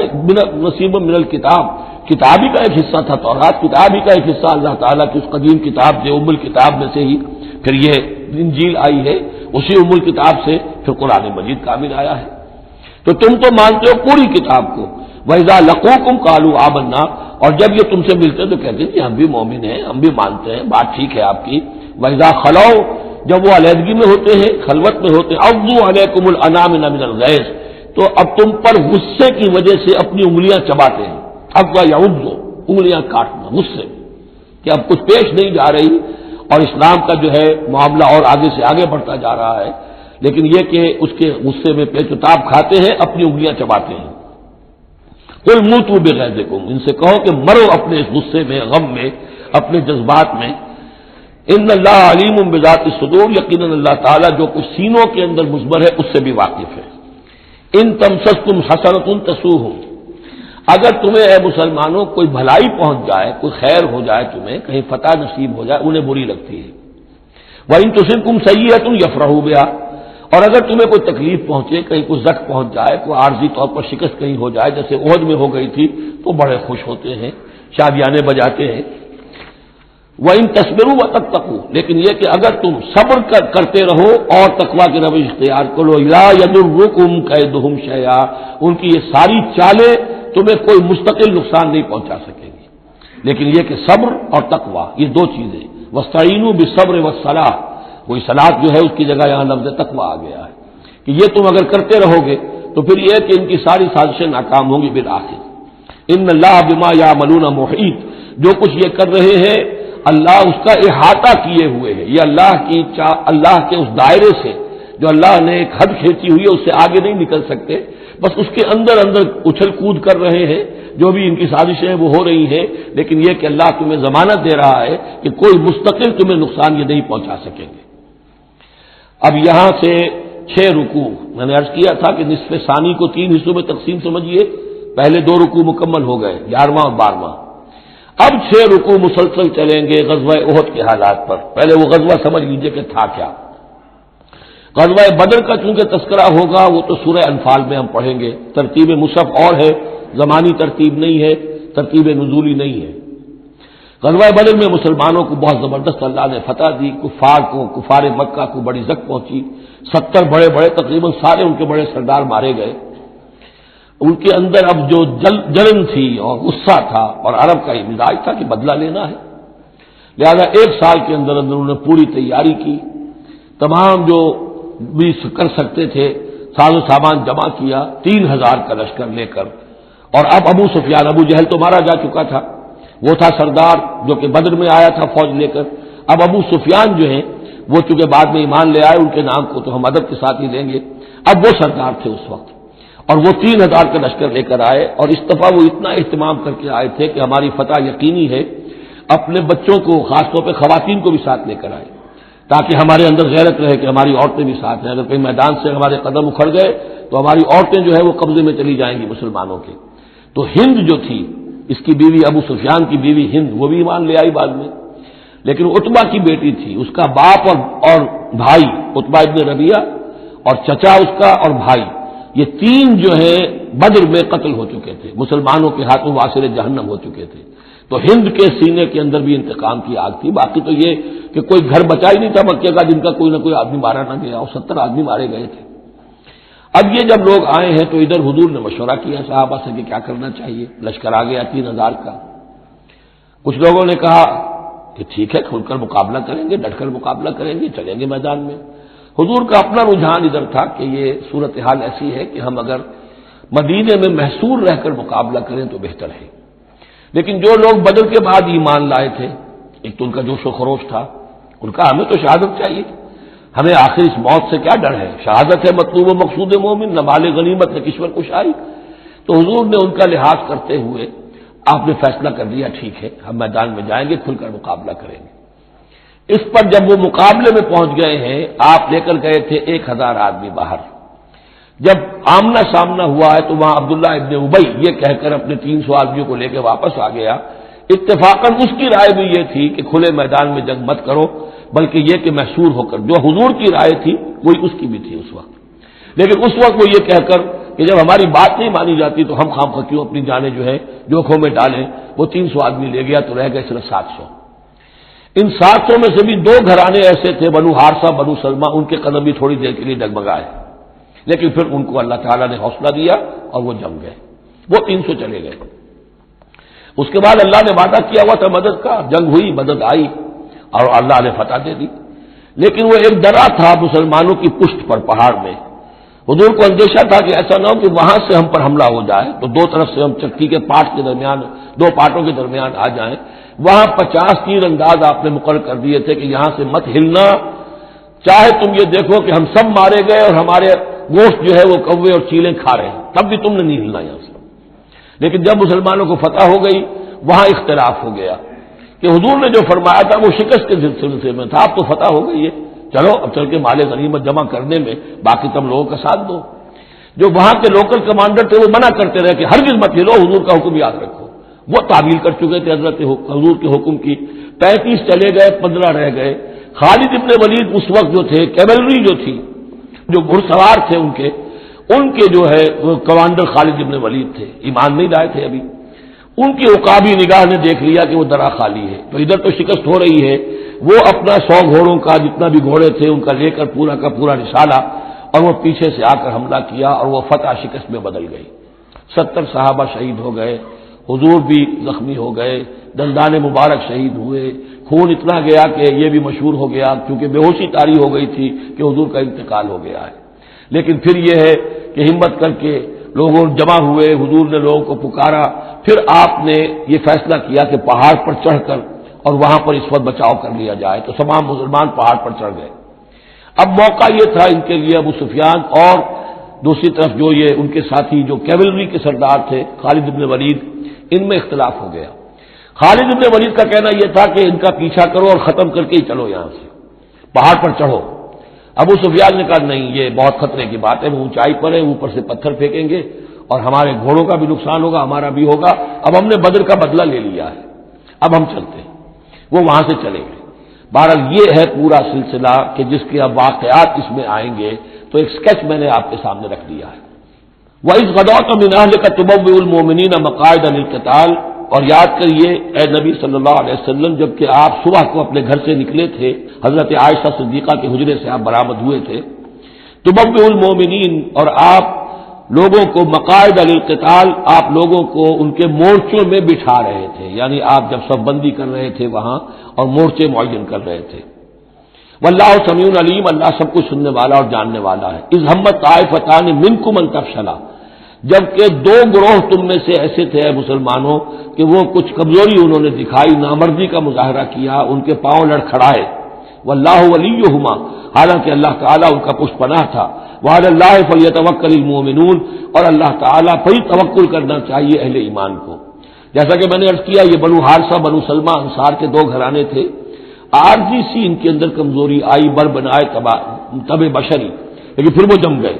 نصیبا من الکتاب، کتاب ہی کا ایک حصہ تھا تورات، کتاب ہی کا ایک حصہ اللہ تعالیٰ کی اس قدیم کتاب سے، ام الکتاب میں سے ہی پھر یہ انجیل آئی ہے، اسی ام الکتاب سے پھر قرآن مجید کامل آیا ہے۔ تو تم تو مانتے ہو پوری کتاب کو۔ وَإِذَا لَقُوكُمْ قَالُوا آمَنَّا، اور جب یہ تم سے ملتے تو کہتے ہیں کہ ہم بھی مومن ہیں، ہم بھی مانتے ہیں، بات ٹھیک ہے آپ کی۔ وَإِذَا خَلَوْا، جب وہ علیحدگی میں ہوتے ہیں، خلوت میں ہوتے ہیں، عَضُّوا عَلَيْكُمُ الْأَنَامِلَ مِنَ الْغَيْظِ، تو اب تم پر غصے کی وجہ سے اپنی انگلیاں چباتے ہیں۔ عَضَّ يَعُضُّ، انگلیاں کاٹنا غصے میں کہ اب کچھ پیش نہیں جا رہی اور اسلام کا جو ہے معاملہ اور آگے سے آگے بڑھتا جا رہا ہے، لیکن یہ کہ اس کے غصے میں پیچ و تاب کھاتے ہیں، اپنی انگلیاں چباتے ہیں۔ قل موتوا بغیظکم، ان سے کہو کہ مرو اپنے اس غصے میں، غم میں، اپنے جذبات میں۔ ان اللہ علیم بذات الصدور، یقیناً اللہ تعالیٰ جو کچھ سینوں کے اندر مضمر ہے اس سے بھی واقف ہے۔ ان تمسسکم حسنۃ تسؤہم، اگر تمہیں اے مسلمانوں کوئی بھلائی پہنچ جائے، کوئی خیر ہو جائے، تمہیں کہیں فتح نصیب ہو جائے، انہیں بری لگتی ہے۔ وَإِن تُصِبْكُمْ سَیِّئَةٌ یفرحوا بہا، اور اگر تمہیں کوئی تکلیف پہنچے، کہیں کوئی زخم پہنچ جائے، کوئی عارضی طور پر شکست کہیں ہو جائے، جیسے احد میں ہو گئی تھی، تو بڑے خوش ہوتے ہیں، شادیانے بجاتے ہیں۔ وَإِن تَصْبِرُوا وَتَتَّقُوا، لیکن یہ کہ اگر تم صبر کرتے رہو اور تقویٰ کی روش اختیار کرو، لَا يَضُرُّكُمْ كَيْدُهُمْ شَيْئًا، ان کی یہ ساری چالیں تمہیں کوئی مستقل نقصان نہیں پہنچا سکے گی، لیکن یہ کہ صبر اور تقویٰ یہ دو چیزیں۔ وَاسْتَعِینُوا بِالصَّبْرِ وَالصَّلَاةِ، وہی صلاۃ جو ہے اس کی جگہ یہاں لفظ تقویٰ آ گیا ہے کہ یہ تم اگر کرتے رہو گے تو پھر یہ کہ ان کی ساری سازشیں ناکام ہوں گی بالآخر۔ ان اللہ بما یعملون محیط، جو کچھ یہ کر رہے ہیں اللہ اس کا احاطہ کیے ہوئے ہے، یہ اللہ کے اس دائرے سے جو اللہ نے ایک حد کھینچی ہوئی ہے اس سے آگے نہیں نکل سکتے، بس اس کے اندر اندر اچھل کود کر رہے ہیں، جو بھی ان کی سازشیں ہیں وہ ہو رہی ہیں، لیکن یہ کہ اللہ تمہیں ضمانت دے رہا ہے کہ کوئی مستقل تمہیں نقصان یہ نہیں پہنچا سکیں گے۔ اب یہاں سے 6 رکوع، میں نے عرض کیا تھا کہ نصف ثانی کو 3 حصوں میں تقسیم سمجھیے، پہلے 2 رکوع مکمل ہو گئے، 11واں اور 12واں۔ اب 6 رکوع مسلسل چلیں گے غزوہ احد کے حالات پر۔ پہلے وہ غزوہ سمجھ لیجئے کہ تھا کیا۔ غزوہ بدر کا چونکہ تذکرہ ہوگا وہ تو سورہ انفال میں ہم پڑھیں گے، ترتیب مصحف اور ہے، زمانی ترتیب نہیں ہے، ترتیب نزولی نہیں ہے۔ غزوہ بدر میں مسلمانوں کو بہت زبردست اللہ نے فتح دی، کفار مکہ کو بڑی زک پہنچی، 70 بڑے بڑے تقریباً سارے ان کے بڑے سردار مارے گئے۔ ان کے اندر اب جو جلن تھی اور غصہ تھا، اور عرب کا یہ مزاج تھا کہ بدلہ لینا ہے، لہذا 1 سال کے اندر انہوں نے پوری تیاری کی، تمام جو بھی کر سکتے تھے ساز و سامان جمع کیا، 3000 کا لشکر لے کر۔ اور اب ابو سفیان، ابو جہل تو مارا جا چکا تھا، وہ تھا سردار جو کہ بدر میں آیا تھا فوج لے کر۔ اب ابو سفیان جو ہیں وہ چونکہ بعد میں ایمان لے آئے، ان کے نام کو تو ہم ادب کے ساتھ ہی لیں گے، اب وہ سردار تھے اس وقت، اور وہ 3000 کا لشکر لے کر آئے، اور اس دفعہ وہ اتنا اہتمام کر کے آئے تھے کہ ہماری فتح یقینی ہے، اپنے بچوں کو خاص طور پہ خواتین کو بھی ساتھ لے کر آئے تاکہ ہمارے اندر غیرت رہے کہ ہماری عورتیں بھی ساتھ ہیں، اگر کہیں میدان سے ہمارے قدم اکھڑ گئے تو ہماری عورتیں جو ہے وہ قبضے میں چلی جائیں گی مسلمانوں کے۔ تو ہند جو تھی، اس کی بیوی ابو سفیان کی بیوی ہند، وہ بھی ایمان لے آئی بعد میں، لیکن عتبہ کی بیٹی تھی، اس کا باپ اور بھائی عتبہ ابن ربیعہ، اور چچا اس کا اور بھائی، یہ 3 جو ہیں بدر میں قتل ہو چکے تھے، مسلمانوں کے ہاتھوں واسر جہنم ہو چکے تھے۔ تو ہند کے سینے کے اندر بھی انتقام کی آگ تھی۔ باقی تو یہ کہ کوئی گھر بچا ہی نہیں تھا مکے کا جن کا کوئی نہ کوئی آدمی مارا نہ گیا، اور 70 آدمی مارے گئے تھے۔ اب یہ جب لوگ آئے ہیں تو ادھر حضور نے مشورہ کیا صحابہ سے کہ کیا کرنا چاہیے، لشکر آ گیا 3000 کا۔ کچھ لوگوں نے کہا کہ ٹھیک ہے، کھل کر مقابلہ کریں گے، ڈٹ کر مقابلہ کریں گے، چلیں گے میدان میں۔ حضور کا اپنا رجحان ادھر تھا کہ یہ صورتحال ایسی ہے کہ ہم اگر مدینے میں محصور رہ کر مقابلہ کریں تو بہتر ہے۔ لیکن جو لوگ بدر کے بعد ایمان لائے تھے، ایک تو ان کا جوش و خروش تھا، ان کا ہمیں تو شہادت چاہیے، ہمیں آخر اس موت سے کیا ڈر ہے، شہادت ہے مطلوب و مقصود مومن، نہ مال غنیمت نہ کشور کشائی۔ تو حضور نے ان کا لحاظ کرتے ہوئے آپ نے فیصلہ کر دیا ٹھیک ہے ہم میدان میں جائیں گے، کھل کر مقابلہ کریں گے۔ اس پر جب وہ مقابلے میں پہنچ گئے ہیں، آپ لے کر گئے تھے 1000 آدمی باہر۔ جب آمنا سامنا ہوا ہے تو وہاں عبداللہ ابن ابی یہ کہہ کر اپنے 300 آدمیوں کو لے کے واپس آ گیا۔ اتفاقاً اس کی رائے بھی یہ تھی کہ کھلے میدان میں جنگ مت کرو، بلکہ یہ کہ محصور ہو کر، جو حضور کی رائے تھی وہی اس کی بھی تھی اس وقت۔ لیکن اس وقت وہ یہ کہہ کر کہ جب ہماری بات نہیں مانی جاتی تو ہم خام خواہ کیوں اپنی جانیں جو ہے جوکھوں میں ڈالیں، وہ 300 آدمی لے گیا تو رہ گئے صرف 700۔ ان 700 میں سے بھی 2 گھرانے ایسے تھے، بنو حارثہ بنو سلمہ، ان کے قدم بھی تھوڑی دیر کے لیے ڈگمگائے، لیکن پھر ان کو اللہ تعالیٰ نے حوصلہ دیا اور وہ جم گئے، وہ 300 چلے گئے۔ اس کے بعد اللہ نے وعدہ کیا ہوا تھا مدد کا، جنگ ہوئی، مدد آئی اور اللہ نے فتح دے دی، لیکن وہ ایک ڈرا تھا مسلمانوں کی پشت پر پہاڑ میں۔ حضور کو اندیشہ تھا کہ ایسا نہ ہو کہ وہاں سے ہم پر حملہ ہو جائے تو 2 طرف سے ہم چکی کے پاٹ کے درمیان، 2 پاٹوں کے درمیان آ جائیں۔ وہاں 50 تیر انداز آپ نے مقرر کر دیے تھے کہ یہاں سے مت ہلنا، چاہے تم یہ دیکھو کہ ہم سب مارے گئے اور ہمارے گوشت جو ہے وہ کوے اور چیلیں کھا رہے ہیں، تب بھی تم نے نہیں ہلنا یہاں سے۔ لیکن جب مسلمانوں کو فتح ہو گئی وہاں اختلاف ہو گیا کہ حضور نے جو فرمایا تھا وہ شکست کے سلسلے میں تھا، اب تو فتح ہو گئی ہے، چلو اب چل کے مال غنیمت جمع کرنے میں باقی تم لوگوں کا ساتھ دو۔ جو وہاں کے لوکل کمانڈر تھے وہ منع کرتے رہے کہ ہرگز مت ہلو، حضور کا حکم یاد رکھو۔ وہ تعویل کر چکے تھے حضرت حضور کے حکم کی۔ 35 چلے گئے، 15 رہ گئے۔ خالد ابن ولید اس وقت جو تھے، کیولری جو تھی، جو گھڑ سوار تھے ان کے جو ہے وہ کمانڈر خالد ابن ولید تھے، ایمان نہیں لائے تھے ابھی۔ ان کی عقابی نگاہ نے دیکھ لیا کہ وہ درا خالی ہے، تو ادھر تو شکست ہو رہی ہے، وہ اپنا 100 گھوڑوں کا جتنا بھی گھوڑے تھے ان کا لے کر پورا کا پورا رسالہ، اور وہ پیچھے سے آ کر حملہ کیا اور وہ فتح شکست میں بدل گئی۔ 70 صحابہ شہید ہو گئے، حضور بھی زخمی ہو گئے، دندان مبارک شہید ہوئے، خون اتنا گیا کہ یہ بھی مشہور ہو گیا کیونکہ بے ہوشی طاری ہو گئی تھی کہ حضور کا انتقال ہو گیا ہے۔ لیکن پھر یہ ہے کہ ہمت کر کے لوگوں جمع ہوئے، حضور نے لوگوں کو پکارا، پھر آپ نے یہ فیصلہ کیا کہ پہاڑ پر چڑھ کر اور وہاں پر اس وقت بچاؤ کر لیا جائے، تو تمام مسلمان پہاڑ پر چڑھ گئے۔ اب موقع یہ تھا ان کے لیے ابو سفیان اور دوسری طرف جو یہ ان کے ساتھی جو کیولری کے سردار تھے خالد بن ولید، ان میں اختلاف ہو گیا۔ خالد بن ولید کا کہنا یہ تھا کہ ان کا پیچھا کرو اور ختم کر کے ہی چلو، یہاں سے پہاڑ پر چڑھو۔ ابو سفیان نے کہا نہیں، یہ بہت خطرے کی بات ہے، وہ اونچائی پر ہے، اوپر سے پتھر پھینکیں گے اور ہمارے گھوڑوں کا بھی نقصان ہوگا، ہمارا بھی ہوگا، اب ہم نے بدر کا بدلہ لے لیا ہے، اب ہم چلتے ہیں۔ وہ وہاں سے چلے گئے۔ بہرحال یہ ہے پورا سلسلہ کہ جس کے اب واقعات اس میں آئیں گے، تو ایک سکیچ میں نے آپ کے سامنے رکھ دیا ہے۔ وَإِذْ غَدَوْتَ مِنْ أَهْلِكَ تُبَوِّئُ الْمُؤْمِنِينَ مَقَاعِدَ لِلْقِتَالِ، اور یاد کریے اے نبی صلی اللہ علیہ وسلم، جبکہ آپ صبح کو اپنے گھر سے نکلے تھے، حضرت عائشہ صدیقہ کے حجرے سے آپ برآمد ہوئے تھے، تُبَوِّئُ الْمُؤْمِنِينَ، اور آپ لوگوں کو مقاعد للقتال، آپ لوگوں کو ان کے مورچوں میں بٹھا رہے تھے، یعنی آپ جب صف بندی کر رہے تھے وہاں اور مورچے معین کر رہے تھے۔ واللہ سمیع علیم، اللہ سب کچھ سننے والا اور جاننے والا ہے۔ اذ ہمت طائفتان منکم ان تفشلا، جبکہ دو گروہ تم میں سے ایسے تھے اے مسلمانوں کہ وہ کچھ کمزوری انہوں نے دکھائی، نامردی کا مظاہرہ کیا، ان کے پاؤں لڑکھڑائے۔ واللہ ولیہما، حالانکہ اللہ تعالیٰ ان کا پشت پناہ تھا۔ وعلی اللہ فلیتوکل المؤمنون، اور اللہ تعالیٰ پر ہی توکل کرنا چاہیے اہل ایمان کو۔ جیسا کہ میں نے عرض کیا، یہ بنو حارثہ بنو سلمہ انصار کے دو گھرانے تھے، عارضی سی ان کے اندر کمزوری آئی، بر بنائے تب بشری، لیکن پھر وہ جم گئے۔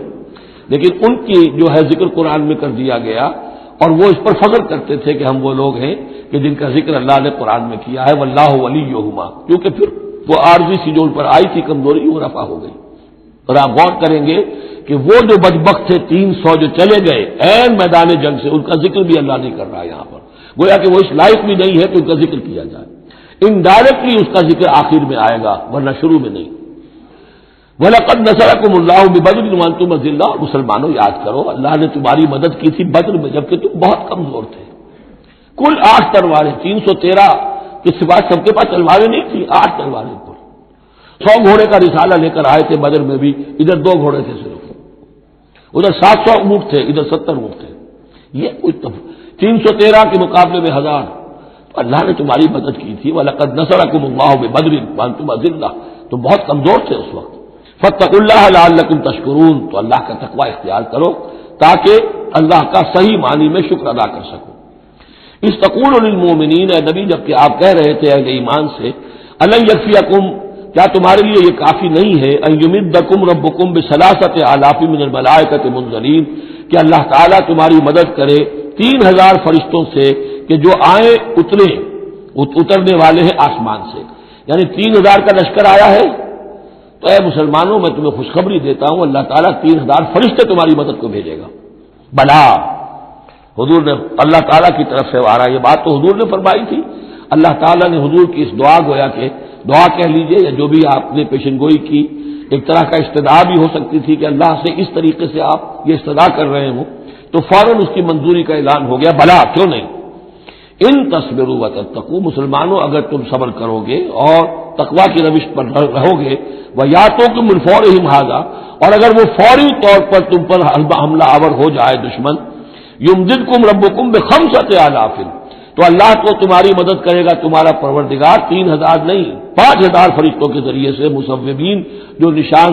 لیکن ان کی جو ہے ذکر قرآن میں کر دیا گیا، اور وہ اس پر فخر کرتے تھے کہ ہم وہ لوگ ہیں کہ جن کا ذکر اللہ نے قرآن میں کیا ہے، واللہ ولیہما، کیونکہ پھر وہ عارضی سی جو ان پر آئی تھی کمزوری، وہ رفع ہو گئی۔ اور آپ غور کریں گے کہ وہ جو بدبخت تھے 300 جو چلے گئے عین میدان جنگ سے، ان کا ذکر بھی اللہ نہیں کر رہا یہاں پر، گویا کہ وہ اس لائق بھی نہیں ہے کہ ان کا ذکر کیا جائے۔ انڈائریکٹلی اس کا ذکر آخر میں آئے گا، ورنہ شروع میں نہیں۔ وَلَقَدْ نَصَرَكُمُ اللَّهُ بِبَدْرٍ وَأَنْتُمْ أَذِلَّةٌ، اور مسلمانوں یاد کرو اللہ نے تمہاری مدد کی تھی بدر میں جبکہ تم بہت کمزور تھے۔ کل 8 تلواریں، 313 کے سوا سب کے پاس تلواریں نہیں تھی، 8 تلواریں کل۔ 100 گھوڑے کا رسالہ لے کر آئے تھے بدر میں بھی، ادھر 2 گھوڑے تھے صرف، ادھر 700 اونٹ تھے، ادھر 70 اونٹ تھے۔ یہ کوئی 313 کے مقابلے میں 1000، اللہ نے تمہاری مدد کی تھی۔ وَلَقَدْ نَصَرَكُمُ اللَّهُ بِبَدْرٍ وَأَنْتُمْ أَذِلَّةٌ، تم بہت کمزور تھے اس وقت۔ فَاتَّقُوا اللَّهَ لَعَلَّكُمْ تَشْكُرُونَ، تو اللہ کا تقوی اختیار کرو تاکہ اللہ کا صحیح معنی میں شکر ادا کر سکو۔ اس تقول للمؤمنین، اے نبی جبکہ آپ کہہ رہے تھے اہل ایمان سے، أَلَنْ يَكْفِيَكُمْ، کیا تمہارے لیے یہ کافی نہیں ہے، أَنْ يُمِدَّكُمْ رَبُّكُمْ بِثَلَاثَةِ آلَافٍ مِّنَ الْمَلَائِكَةِ مُنزَلِينَ، کہ اللہ تعالیٰ تمہاری مدد کرے 3000 فرشتوں سے کہ جو آئیں اترنے والے ہیں آسمان سے، یعنی 3000 کا لشکر آیا ہے۔ تو اے مسلمانوں میں تمہیں خوشخبری دیتا ہوں، اللہ تعالیٰ 3000 فرشتے تمہاری مدد کو بھیجے گا۔ بلا، حضور نے اللہ تعالیٰ کی طرف سے آ رہا، یہ بات تو حضور نے فرمائی تھی، اللہ تعالیٰ نے حضور کی اس دعا، گویا کہ دعا کہہ لیجئے یا جو بھی آپ نے پیشن گوئی کی، ایک طرح کا استدعا بھی ہو سکتی تھی کہ اللہ سے اس طریقے سے آپ یہ استدعا کر رہے ہوں، تو فوراً اس کی منظوری کا اعلان ہو گیا، بلا کیوں نہیں۔ ان تصبروا وتتقوا، مسلمانوں اگر تم صبر کرو گے اور تقوی کی روش پر رہو گے، وَيَأْتُوكُم مِّن فَوْرِهِمْ هَٰذَا، اور اگر وہ فوری طور پر تم پر حملہ آور ہو جائے دشمن، يُمْدِدْكُمْ رَبُّكُمْ بِخَمْسَةِ آلَافٍ، تو اللہ کو تمہاری مدد کرے گا تمہارا پروردگار 3000 نہیں 5000 فرشتوں کے ذریعے سے، مصوبین جو نشان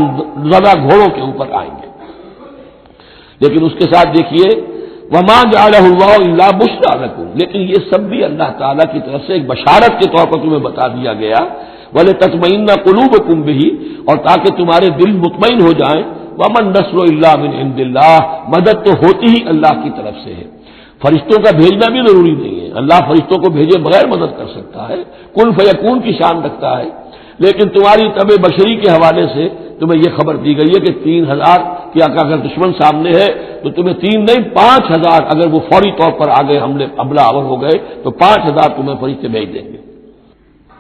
زدہ گھوڑوں کے اوپر آئیں گے۔ لیکن اس کے ساتھ دیکھیے وَمَا جَعَلَهُ اللَّهُ إِلَّا بُشْرَىٰ لَكُمْ، لیکن یہ سب بھی اللہ تعالیٰ کی طرف سے ایک بشارت کے طور پر تمہیں بتا دیا گیا، وَلِتَطْمَئِنَّ قُلُوبُكُمْ بِهِ، اور تاکہ تمہارے دل مطمئن ہو جائیں، وَمَا النَّصْرُ إِلَّا مِنْ عِندِ اللَّهِ، مدد تو ہوتی ہی اللہ کی طرف سے ہے، فرشتوں کا بھیجنا بھی ضروری نہیں ہے، اللہ فرشتوں کو بھیجے بغیر مدد کر سکتا ہے، کن فیکون کی شان رکھتا ہے، لیکن تمہاری طبع بشری کے حوالے سے تمہیں یہ خبر دی گئی ہے کہ 3000 کی اگر دشمن سامنے ہے تو تمہیں 3 نہیں 5000، اگر وہ فوری طور پر آگے حملہ آور ہو گئے تو 5000 تمہیں فرشتے بھیج دیں گے۔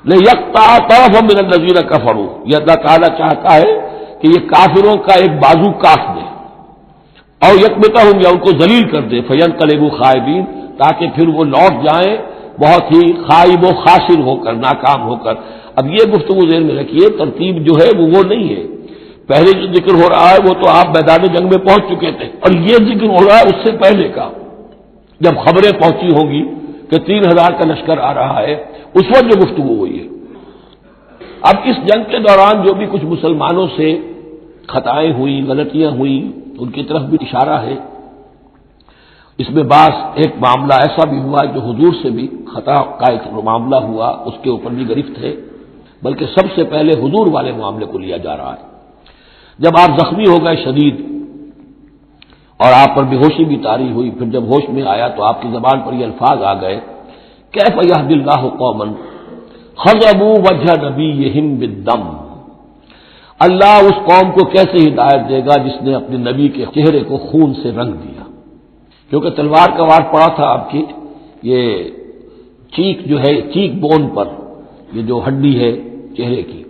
لِيَقْطَعَ طَرَفًا مِّنَ الَّذِينَ كَفَرُوا، یہ اللہ تعالیٰ چاہتا ہے کہ یہ کافروں کا ایک بازو کاٹ دے، اور یکبتہم، یا ان کو ذلیل کر دے، فَيَنْقَلِبُوا خَائِبِينَ، تاکہ پھر وہ لوٹ جائیں بہت ہی خائب و خاسر ہو کر، ناکام ہو کر۔ اب یہ گفتگو ذہن میں رکھیے، ترتیب جو ہے وہ نہیں ہے، پہلے جو ذکر ہو رہا ہے وہ تو آپ میدان جنگ میں پہنچ چکے تھے، اور یہ ذکر ہو رہا ہے اس سے پہلے کا، جب خبریں پہنچی ہوں گی کہ 3000 کا لشکر آ رہا ہے، اس وقت جو گفتگو ہوئی ہے۔ اب اس جنگ کے دوران جو بھی کچھ مسلمانوں سے خطائیں ہوئی، غلطیاں ہوئی، ان کی طرف بھی اشارہ ہے۔ اس میں بعض ایک معاملہ ایسا بھی ہوا جو حضور سے بھی خطا کا ایک معاملہ ہوا، اس کے اوپر بھی گرفت ہے، بلکہ سب سے پہلے حضور والے معاملے کو لیا جا رہا ہے۔ جب آپ زخمی ہو گئے شدید اور آپ پر بے ہوشی بھی طاری ہوئی، پھر جب ہوش میں آیا تو آپ کی زبان پر یہ الفاظ آ گئے، کیف یہدی اللہ قوما خضبوا وجہ نبیہم بالدم، اللہ اس قوم کو کیسے ہدایت دے گا جس نے اپنے نبی کے چہرے کو خون سے رنگ دیا، کیونکہ تلوار کا وار پڑا تھا آپ کی یہ چیک جو ہے، چیک بون پر، یہ جو ہڈی ہے چہرے کی،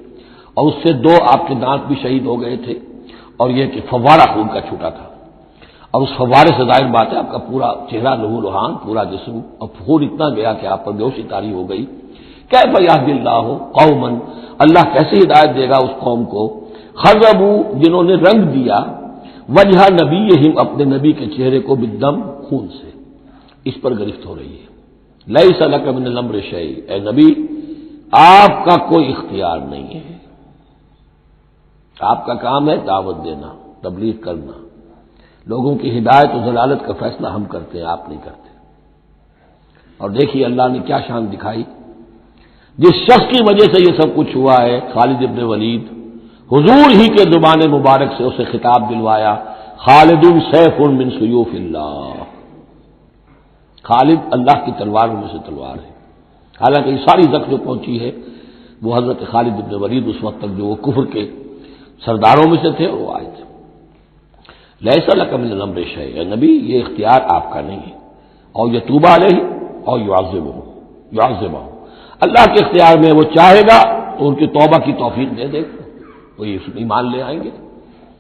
اور اس سے دو آپ کے دانت بھی شہید ہو گئے تھے، اور یہ کہ فوارہ خون کا چھوٹا تھا، اور اس فوارے سے ظاہر بات ہے آپ کا پورا چہرہ لہو لہان، پورا جسم، اور خون اتنا گیا کہ آپ پر بے ہوشی طاری ہو گئی۔ کیف یہدی اللہ قوما، اللہ کیسے ہدایت دے گا اس قوم کو، خضبوا جنہوں نے رنگ دیا، وجہ نبیہم اپنے نبی کے چہرے کو بالدم خون سے، اس پر گرفت ہو رہی ہے۔ لیس لک من الامر شیء، اے نبی آپ کا کوئی اختیار نہیں ہے، آپ کا کام ہے دعوت دینا، تبلیغ کرنا، لوگوں کی ہدایت و ضلالت کا فیصلہ ہم کرتے ہیں، آپ نہیں کرتے۔ اور دیکھیے اللہ نے کیا شان دکھائی، جس شخص کی وجہ سے یہ سب کچھ ہوا ہے، خالد ابن ولید، حضور ہی کے زبان مبارک سے اسے خطاب دلوایا، خالد سیف من سیوف اللہ، خالد اللہ کی تلواروں میں سے تلوار ہے۔ حالانکہ یہ ساری زخم جو پہنچی ہے وہ حضرت خالد ابن ولید اس وقت تک جو وہ کفر کے سرداروں میں سے تھے وہ آئے تھے۔ لیس لک من الامر شیء، اے نبی یہ اختیار آپ کا نہیں ہے، اور یتوب علیہ اور یعذبہ، اللہ کے اختیار میں، وہ چاہے گا تو ان کی توبہ کی توفیق دے دے گا، وہ ایمان لے آئیں گے،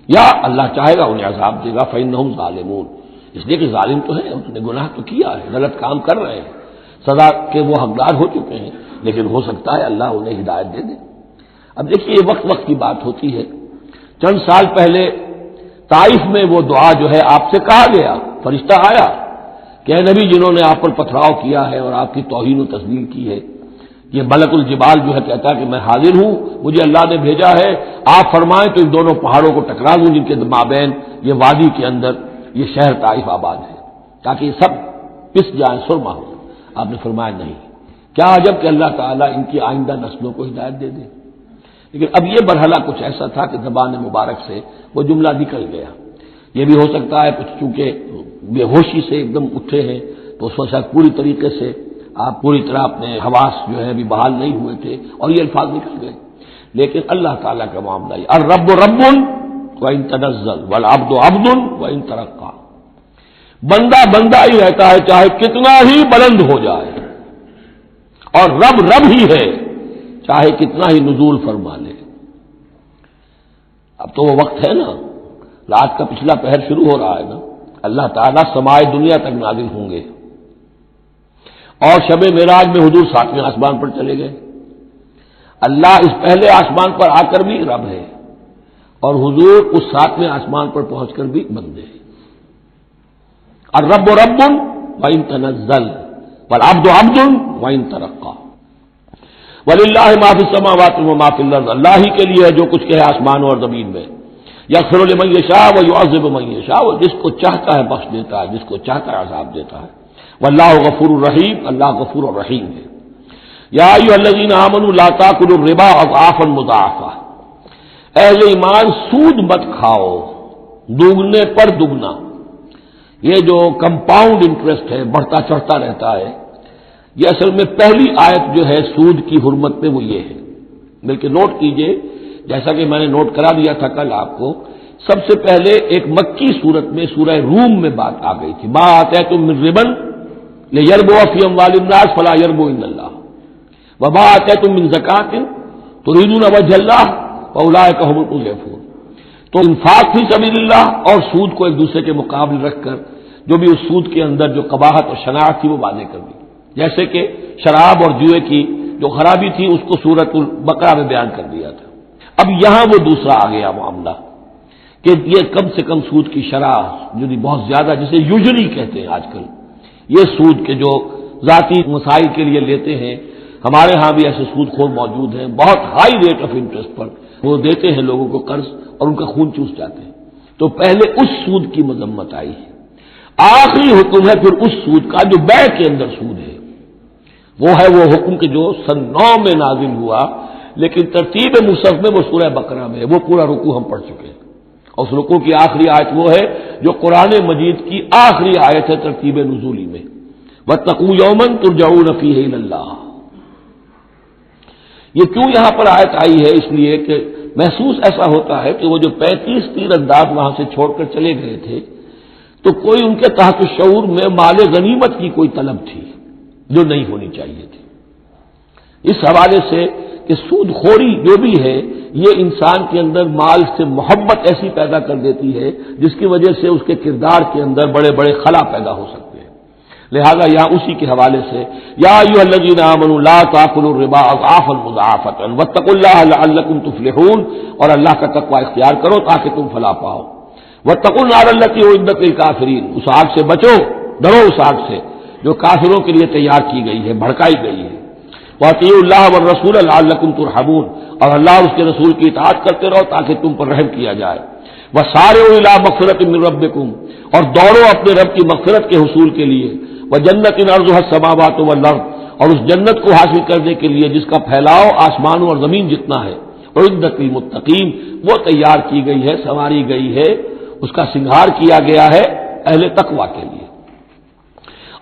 یا اللہ چاہے گا انہیں عذاب دے گا، فإنہم ظالمون، اس لیے کہ ظالم تو ہے، انہوں نے گناہ تو کیا ہے، غلط کام کر رہے ہیں، سزا کے وہ حقدار ہو چکے ہیں، لیکن ہو سکتا ہے اللہ انہیں ہدایت دے دے۔ اب دیکھیے یہ وقت وقت کی بات ہوتی ہے، چند سال پہلے طائف میں وہ دعا جو ہے آپ سے کہا گیا، فرشتہ آیا کہ اے نبی جنہوں نے آپ پر پتھراؤ کیا ہے اور آپ کی توہین و تذلیل کی ہے، یہ ملک الجبال جو ہے کہتا ہے کہ میں حاضر ہوں، مجھے اللہ نے بھیجا ہے، آپ فرمائیں تو ان دونوں پہاڑوں کو ٹکرا دوں جن کے مابین یہ وادی کے اندر یہ شہر طائف آباد ہے، تاکہ یہ سب پس جائیں، سرما ہو۔ آپ نے فرمایا نہیں، کیا عجب کہ اللہ تعالیٰ ان کی آئندہ نسلوں کو ہدایت دے دے۔ لیکن اب یہ مرحلہ کچھ ایسا تھا کہ زبان مبارک سے وہ جملہ نکل گیا۔ یہ بھی ہو سکتا ہے کچھ چونکہ بے ہوشی سے ایک دم اٹھے ہیں تو اس وقت شاید پوری طریقے سے آپ پوری طرح اپنے حواس جو ہے ابھی بحال نہیں ہوئے تھے اور یہ الفاظ نکل گئے۔ لیکن اللہ تعالیٰ کا معاملہ ہے، الرب رب وان تنزل والعبد عبد وان ترقى، بندہ بندہ ہی رہتا ہے چاہے کتنا ہی بلند ہو جائے، اور رب رب ہی ہے چاہے کتنا ہی نزول فرما لے۔ اب تو وہ وقت ہے نا، رات کا پچھلا پہر شروع ہو رہا ہے نا، اللہ تعالیٰ سمائے دنیا تک نازل ہوں گے، اور شب معراج میں حضور 7ویں آسمان پر چلے گئے۔ اللہ اس پہلے آسمان پر آ کر بھی رب ہے، اور حضور اس 7ویں آسمان پر پہنچ کر بھی بندے ہیں۔ الرب رب وان تنزل والعبد عبد وان ترقى وللہ ما فی السماوات وما فی الارض، اللہ ہی کے لیے ہے جو کچھ کہ ہے آسمانوں اور زمین میں، یغفر لمن یشاء ویعذب من یشاء، وہ جس کو چاہتا ہے بخش دیتا ہے، جس کو چاہتا ہے عذاب دیتا ہے، واللہ غفور الرحیم، اللہ غفور الرحیم ہے۔ یا ایھا الذین آمنوا لا تاکلوا الربا اضعافا مضاعفہ، اہل ایمان سود مت کھاؤ دوگنے پر دگنا، یہ جو کمپاؤنڈ انٹرسٹ ہے بڑھتا چڑھتا رہتا ہے، یہ اصل میں پہلی آیت جو ہے سود کی حرمت میں وہ یہ ہے۔ بلکہ نوٹ کیجئے، جیسا کہ میں نے نوٹ کرا دیا تھا کل آپ کو، سب سے پہلے ایک مکی صورت میں سورہ روم میں بات آ گئی تھی، ما آتیتم من ربا لیربو فی اموال الناس فلا یربو عند اللہ وما آتیتم من زکاۃ تریدون وجہ اللہ فاولئک هم المضعفون۔ تو انفاق فی سبیل اللہ اور سود کو ایک دوسرے کے مقابل رکھ کر جو بھی اس سود کے اندر جو قباحت اور شناعت تھی وہ واضح کر دی، جیسے کہ شراب اور جوئے کی جو خرابی تھی اس کو سورۃ البقرہ میں بیان کر دیا تھا۔ اب یہاں وہ دوسرا آ گیا معاملہ کہ یہ کم سے کم سود کی شرح جو بہت زیادہ، جسے یوجری کہتے ہیں آج کل، یہ سود کے جو ذاتی مسائل کے لیے لیتے ہیں، ہمارے ہاں بھی ایسے سود خور موجود ہیں، بہت ہائی ریٹ آف انٹرسٹ پر وہ دیتے ہیں لوگوں کو قرض اور ان کا خون چوس جاتے ہیں۔ تو پہلے اس سود کی مذمت آئی ہے، آخری حکم ہے پھر اس سود کا جو بیع کے اندر سود ہے، وہ ہے وہ حکم کہ جو سن 9 میں نازل ہوا، لیکن ترتیب مصحف میں وہ سورہ بقرہ میں ہے، وہ پورا رکوع ہم پڑھ چکے ہیں، اور اس رکوع کی آخری آیت وہ ہے جو قرآن مجید کی آخری آیت ہے ترتیب نزولی میں، واتقوا یوما ترجعون فیہ الی اللہ۔ یہ کیوں یہاں پر آیت آئی ہے؟ اس لیے کہ محسوس ایسا ہوتا ہے کہ وہ جو 35 تیر انداز وہاں سے چھوڑ کر چلے گئے تھے تو کوئی ان کے تحت شعور میں مال غنیمت کی کوئی طلب تھی جو نہیں ہونی چاہیے تھی۔ اس حوالے سے کہ سود خوری جو بھی ہے یہ انسان کے اندر مال سے محبت ایسی پیدا کر دیتی ہے جس کی وجہ سے اس کے کردار کے اندر بڑے بڑے خلا پیدا ہو سکتے ہیں۔ لہذا یہاں اسی کے حوالے سے یا ایھا الذین آمنوا لا تاکلوا الربا اضعافا مضاعفۃ واتقوا اللہ لعلکم تفلحون، اور اللہ کا تقوی اختیار کرو تاکہ تم فلاح پاؤ۔ واتقوا النار التی اعدت للکافرین، اس آگ سے بچو، ڈرو اس آگ سے جو کافروں کے لیے تیار کی گئی ہے، بھڑکائی گئی ہے۔ واطیعوا اللہ والرسول لعلکم ترحمون، اور اللہ اور اس کے رسول کی اطاعت کرتے رہو تاکہ تم پر رحم کیا جائے۔ وسارعوا الی مغفرۃ من ربکم، اور دوڑو اپنے رب کی مغفرت کے حصول کے لیے، وجنۃ عرضها السماوات والارض، اور اس جنت کو حاصل کرنے کے لیے جس کا پھیلاؤ آسمانوں اور زمین جتنا ہے، اعدت للمتقین، وہ تیار کی گئی ہے، سنواری گئی ہے، اس کا سنگھار کیا گیا ہے اہل تقوی کے لیے۔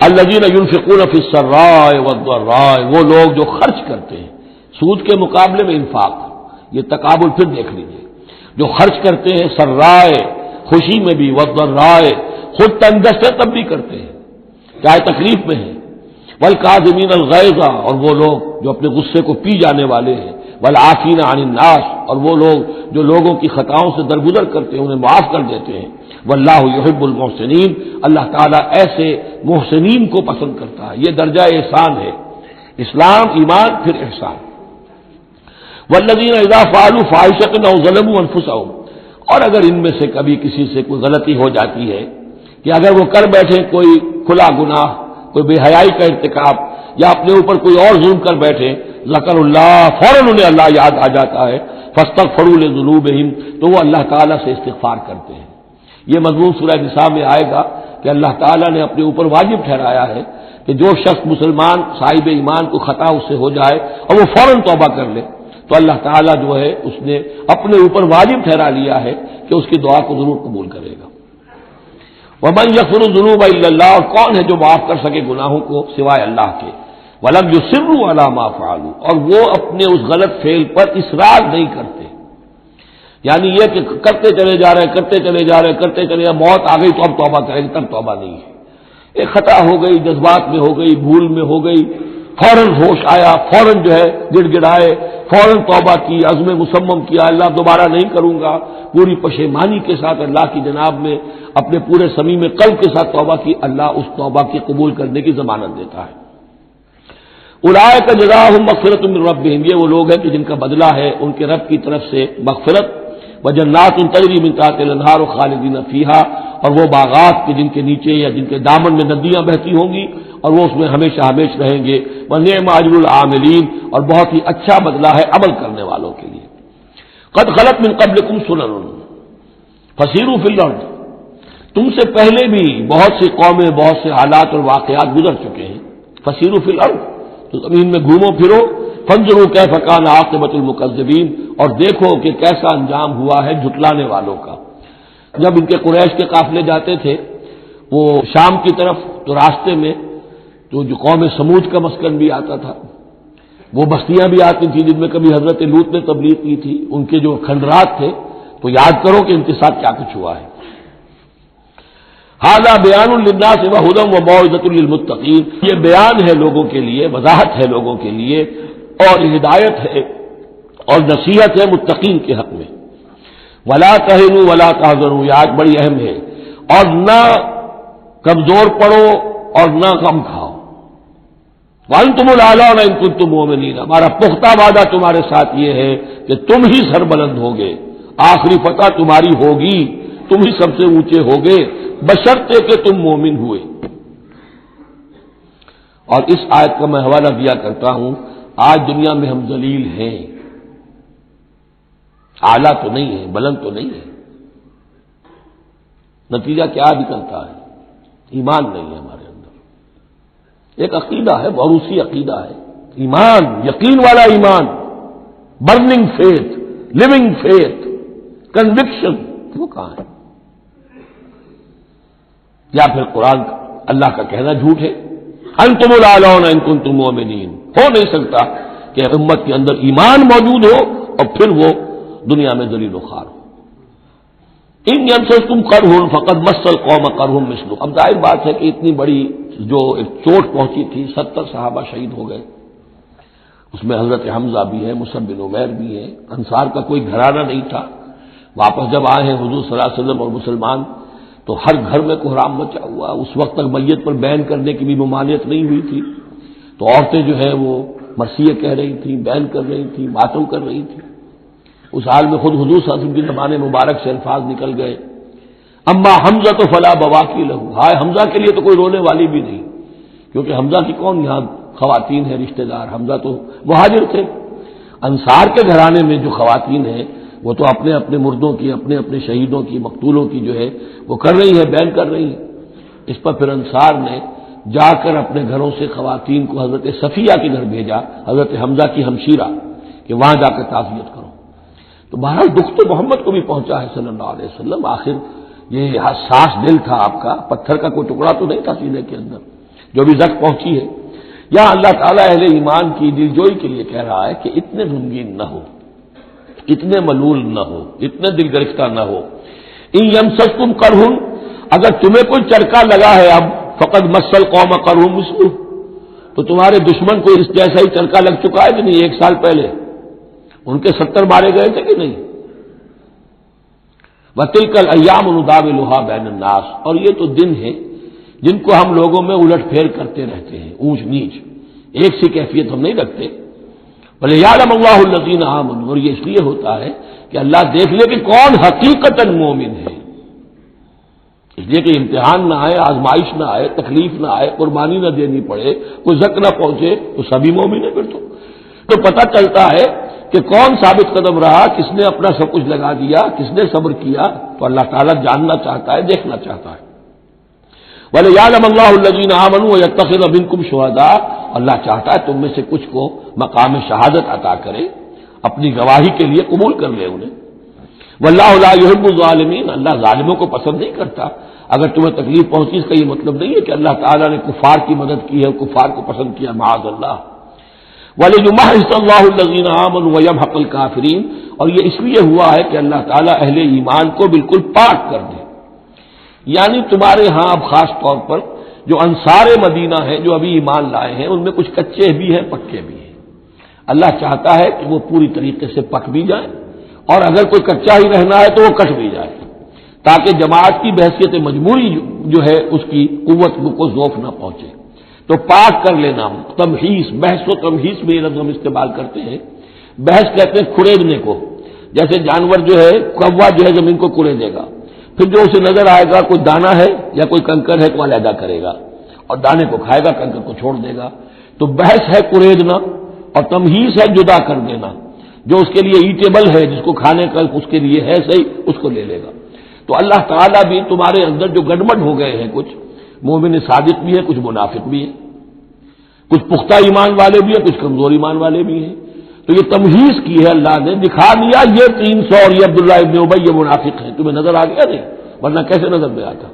الذین ينفقون فی السراء والضراء، وہ لوگ جو خرچ کرتے ہیں سود کے مقابلے میں انفاق، یہ تقابل پھر دیکھ لیجیے، جو خرچ کرتے ہیں سرائے خوشی میں بھی، والضراء خود تنگ دست ہے تب بھی کرتے ہیں چاہے تکلیف میں ہیں، والکاظمین الغیظ، اور وہ لوگ جو اپنے غصے کو پی جانے والے ہیں، والعافین عن الناس، اور وہ لوگ جو لوگوں کی خطاؤں سے درگزر کرتے ہیں انہیں معاف کر دیتے ہیں، واللہ یحب المحسنین، اللہ تعالیٰ ایسے محسنین کو پسند کرتا ہے۔ یہ درجہ احسان ہے، اسلام، ایمان، پھر احسان۔ والذین اذا فعلوا فاحشۃ او ظلموا انفسهم، اور اگر ان میں سے کبھی کسی سے کوئی غلطی ہو جاتی ہے کہ اگر وہ کر بیٹھے کوئی کھلا گناہ، کوئی بے حیائی کا ارتکاب، یا اپنے اوپر کوئی اور ظلم کر بیٹھے، ذکر اللہ، فوراً انہیں اللہ یاد آ جاتا ہے، فاستغفروا لذنوبہم، تو وہ اللہ تعالیٰ سے استغفار کرتے ہیں۔ یہ مضمون سورہ نساء میں آئے گا کہ اللہ تعالیٰ نے اپنے اوپر واجب ٹھہرایا ہے کہ جو شخص مسلمان صاحب ایمان کو خطا اس سے ہو جائے اور وہ فوراً توبہ کر لے تو اللہ تعالیٰ جو ہے اس نے اپنے اوپر واجب ٹھہرا لیا ہے کہ اس کی دعا کو ضرور قبول کرے گا۔ وَمَن يَغْفِرُ الذُّنُوبَ إِلَّا اللَّهُ، اور کون ہے جو معاف کر سکے گناہوں کو سوائے اللہ کے، وَلَمْ يُصِرُّوا عَلَىٰ مَا فَعَلُوا، اور وہ اپنے اس غلط فعل پر اصرار نہیں کرتے، یعنی یہ کہ کرتے چلے جا رہے کرتے چلے جا رہے کرتے چلے جا رہے، موت آ گئی تو اب توبہ کریں گے، تب توبہ نہیں ہے۔ ایک خطا ہو گئی، جذبات میں ہو گئی، بھول میں ہو گئی، فوراً ہوش آیا، فوراً جو ہے گڑ گڑائے، فوراً توبہ کی، عزم مصمم کیا اللہ دوبارہ نہیں کروں گا، پوری پشیمانی کے ساتھ اللہ کی جناب میں اپنے پورے صمیم قلب کے ساتھ توبہ کی، اللہ اس توبہ کی قبول کرنے کی ضمانت دیتا ہے۔ اولئک جزاؤہم مغفرۃ من ربہم، یہ وہ لوگ ہیں کہ جن کا بدلہ ہے ان کے رب کی طرف سے مغفرت، وجنات تجری من تحتہا الانہار خالدین فیہا، اور وہ باغات کے جن کے نیچے یا جن کے دامن میں ندیاں بہتی ہوں گی اور وہ اس میں ہمیشہ ہمیشہ رہیں گے، وَنِعْمَ أَجْرُ الْعَامِلِينَ، اور بہت ہی اچھا بدلہ ہے عمل کرنے والوں کے لیے۔ قد خلت من قبلکم سنن فسیروا فی الارض، تم سے پہلے بھی بہت سی قومیں، بہت سے حالات اور واقعات گزر چکے ہیں، فسیروا فی الارض، تو زمین میں گھومو پھرو، فانظروا کیف کان عاقبۃ المکذبین، اور دیکھو کہ کیسا انجام ہوا ہے جھٹلانے والوں کا۔ جب ان کے قریش کے قافلے جاتے تھے وہ شام کی طرف تو راستے میں تو جو قوم سمود کا مسکن بھی آتا تھا، وہ بستیاں بھی آتی تھیں جن میں کبھی حضرت لوط نے تبلیغ کی تھی، ان کے جو کھنڈرات تھے، تو یاد کرو کہ ان کے ساتھ کیا کچھ ہوا ہے۔ ھذا بیان للناس وھدی وموعظۃ للمتقین، یہ بیان ہے لوگوں کے لیے، وضاحت ہے لوگوں کے لیے، اور ہدایت ہے اور نصیحت ہے متقین کے حق میں۔ ولا تہنوا ولا تحزنوا، یہ آج بڑی اہم ہے، اور نہ کمزور پڑو اور نہ غم کھاؤ۔ وانتم الاعلون ان کنتم مؤمنین، ہمارا پختہ وعدہ تمہارے ساتھ یہ ہے کہ تم ہی سربلند ہوگے، آخری فتح تمہاری ہوگی، تم ہی سب سے اونچے ہوگے، بشرطے کہ تم مومن ہوئے۔ اور اس آیت کا میں حوالہ دیا کرتا ہوں آج دنیا میں ہم ذلیل ہیں، اعلیٰ تو نہیں ہے، بلند تو نہیں ہے، نتیجہ کیا نکلتا ہے؟ ایمان نہیں ہے ہمارے اندر۔ ایک عقیدہ ہے، موروثی عقیدہ ہے، ایمان، یقین والا ایمان، burning faith, living faith, conviction, وہ کہاں ہے؟ یا پھر قرآن اللہ کا کہنا جھوٹ ہے، انتم الاعلون ان کنتم مؤمنین۔ ہو نہیں سکتا کہ امت کے اندر ایمان موجود ہو اور پھر وہ دنیا میں ذلیل و خوار ہو۔ ان یمسسکم قرح فقد مس القوم قرح مثلہ۔ اب ظاہر بات ہے کہ اتنی بڑی جو ایک چوٹ پہنچی تھی، 70 صحابہ شہید ہو گئے، اس میں حضرت حمزہ بھی ہے، مصعب بن عمیر بھی ہے، انصار کا کوئی گھرانہ نہیں تھا۔ واپس جب آئے ہیں حضور صلی اللہ علیہ وسلم اور مسلمان، تو ہر گھر میں کوحرام مچا ہوا۔ اس وقت تک میت پر بیان کرنے کی بھی ممانعت نہیں ہوئی تھی، تو عورتیں جو ہے وہ مرثیہ کہہ رہی تھیں، بیان کر رہی تھیں، ماتم کر رہی تھیں۔ اس حال میں خود حضور صلی اللہ علیہ وسلم کی زبان مبارک سے الفاظ نکل گئے، اما حمزہ تو فلا بواکی لہو، ہائے حمزہ کے لیے تو کوئی رونے والی بھی نہیں، کیونکہ حمزہ کی کون یہاں خواتین ہیں رشتہ دار؟ حمزہ تو مہاجر تھے۔ انصار کے گھرانے میں جو خواتین ہیں وہ تو اپنے اپنے مردوں کی، اپنے اپنے شہیدوں کی، مقتولوں کی جو ہے وہ کر رہی ہے، بیان کر رہی ہے۔ اس پر پھر انصار نے جا کر اپنے گھروں سے خواتین کو حضرت صفیہ کے گھر بھیجا، حضرت حمزہ کی ہمشیرہ، کہ وہاں جا کر تعزیت کرو۔ تو بہرحال دکھ تو محمد کو بھی پہنچا ہے صلی اللہ علیہ وسلم۔ آخر یہ حساس دل تھا آپ کا، پتھر کا کوئی ٹکڑا تو نہیں تھا سینے کے اندر، جو بھی زخم پہنچی ہے۔ یا اللہ تعالیٰ اہل ایمان کی دلجوئی کے لیے کہہ رہا ہے کہ اتنے غمگین نہ ہو، اتنے ملول نہ ہو، اتنے دل گرفتہ نہ ہو۔ ان یمسسکم قرح، اگر تمہیں کوئی چرکا لگا ہے اب، فقد مس القوم قرح مثلہ، تو تمہارے دشمن کو اس جیسا ہی چرکا لگ چکا ہے کہ نہیں؟ 1 سال پہلے ان کے 70 مارے گئے تھے کہ نہیں؟ وَتِلْكَ الْأَيَّامُ نُدَاوِلُهَا بَيْنَ النَّاسِ، اور یہ تو دن ہیں جن کو ہم لوگوں میں الٹ پھیر کرتے رہتے ہیں، اونچ نیچ، ایک سی کیفیت ہم نہیں رکھتے۔ وَلِيَعْلَمَ اللَّهُ الَّذِينَ آمَنُوا، اور یہ اس لیے ہوتا ہے کہ اللہ دیکھ لے کہ کون حقیقتاً مومن ہے، اس لیے کہ امتحان نہ آئے، آزمائش نہ آئے، تکلیف نہ آئے، قربانی نہ دینی پڑے، کوئی زک نہ پہنچے، تو سبھی مومن ہیں پھر تو پتہ چلتا ہے کہ کون ثابت قدم رہا، کس نے اپنا سب کچھ لگا دیا، کس نے صبر کیا۔ تو اللہ تعالیٰ جاننا چاہتا ہے، دیکھنا چاہتا ہے۔ وَلِيَعْلَمَ اللَّهُ الَّذِينَ آمَنُوا وَيَتَّخِذَ مِنكُمْ شُهَدَاءَ، اللہ چاہتا ہے تم میں سے کچھ کو مقام شہادت عطا کرے، اپنی گواہی کے لیے قبول کر لے انہیں۔ وَاللَّهُ لَا يُحِبُّ الظَّالِمِينَ، اللہ ظالموں کو پسند نہیں کرتا۔ اگر تمہیں تکلیف پہنچی اس کا یہ مطلب نہیں ہے کہ اللہ تعالیٰ نے کفار کی مدد کی ہے، کفار کو پسند کیا، معاذ اللہ۔ وَلِيُمَحِّصَ اللَّهُ الَّذِينَ آمَنُوا وَيَمْحَقَ الْكَافِرِينَ، اور یہ اس لیے ہوا ہے کہ اللہ تعالیٰ اہل ایمان کو بالکل پاک کر دے۔ یعنی تمہارے ہاں اب خاص طور پر جو انصار مدینہ ہیں، جو ابھی ایمان لائے ہیں، ان میں کچھ کچے بھی ہیں، پکے بھی ہیں۔ اللہ چاہتا ہے کہ وہ پوری طریقے سے پک بھی جائیں، اور اگر کوئی کچا ہی رہنا ہے تو وہ کٹ بھی جائے، تاکہ جماعت کی بحثیت مجموعی جو ہے اس کی قوت کو ذوف نہ پہنچے۔ تو پاک کر لینا، تمحیص، بحث و تمحیص میں یہ لفظ ہم استعمال کرتے ہیں۔ بحث کہتے ہیں کھڑیدنے کو، جیسے جانور جو ہے، کوا جو ہے زمین کو کڑے دے گا، پھر جو اسے نظر آئے گا کوئی دانہ ہے یا کوئی کنکر ہے تو علیحدہ کرے گا، اور دانے کو کھائے گا، کنکر کو چھوڑ دے گا۔ تو بحث ہے کڑیدنا، اور تمحیص ہے جدا کر دینا۔ جو اس کے لیے ایٹیبل ہے، جس کو کھانے کا اس کے لیے ہے صحیح، اس کو لے لے گا۔ تو اللہ تعالیٰ بھی تمہارے اندر جو گڑبڑ ہو گئے ہیں، کچھ مومن صادق بھی ہے، کچھ منافق بھی ہے، کچھ پختہ ایمان والے بھی ہیں، کچھ کمزور ایمان والے بھی ہیں، تو یہ تمحیص کی ہے اللہ نے، دکھا دیا یہ 300 اور یہ عبداللہ ابن ابی یہ منافق ہیں، تمہیں نظر آ گیا نہیں؟ ورنہ کیسے نظر میں آتا؟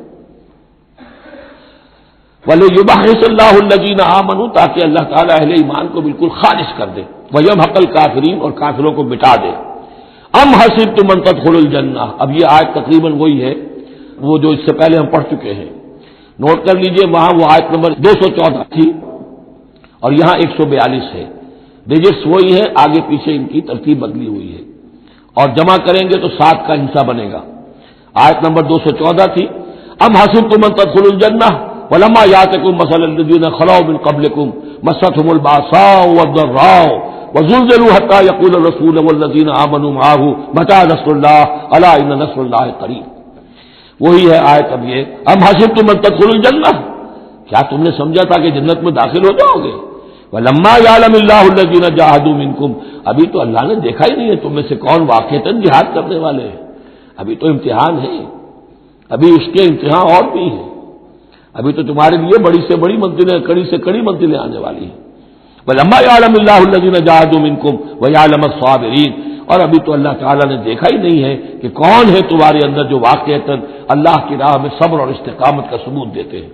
وَلِيُمَحِّصَ اللَّهُ الَّذِينَ آمَنُوا، تاکہ اللہ تعالیٰ اہل ایمان کو بالکل خالص کر دے، وَيَمْحَقَ الْكَافِرِينَ، اور کافروں کو مٹا دے۔ ام حسبتم ان تدخلوا الجنہ، اب یہ آیت تقریباً وہی ہے وہ جو اس سے پہلے ہم پڑھ چکے ہیں، نوٹ کر لیجئے، وہاں وہ آیت نمبر 214 تھی اور یہاں 142 ہے، ڈیجٹس وہی ہے، آگے پیچھے ان کی ترتیب بدلی ہوئی ہے، اور جمع کریں گے تو 7 کا حصہ بنے گا۔ آیت نمبر 214 تھی، ام حسبتم ان تدخلوا الجنہ ولما یاتکم مثل الذین خلوا من قبلکم مستهم الباساء والضراء وزلزلوا حتى يقول الرسول والذین آمنوا معه متى نصر الله الا ان نصر الله قریب۔ وہی ہے آیت اب یہ، ام حسبتم ان تدخلوا الجنہ، کیا تم نے سمجھا تھا کہ جنت میں داخل ہو جاؤ گے؟ وَلَمَّا يَعْلَمِ اللَّهُ الَّذِينَ جَاهَدُوا مِنكُمْ، ابھی تو اللہ نے دیکھا ہی نہیں ہے تم میں سے کون واقعتاً جہاد کرنے والے ہیں. ابھی تو امتحان ہے، ابھی اس کے امتحان اور بھی ہیں. ابھی تو تمہارے لیے بڑی سے بڑی منزلیں، کڑی سے کڑی منزلیں آنے والی ہیں. وَلَمَّا يَعْلَمِ اللَّهُ الَّذِينَ جَاهَدُوا مِنكُمْ وَيَعْلَمَ الصَّابِرِينَ، اور ابھی تو اللہ تعالیٰ نے دیکھا ہی نہیں ہے کہ کون ہے تمہارے اندر جو واقعتاً اللہ کی راہ میں صبر اور استقامت کا ثبوت دیتے ہیں.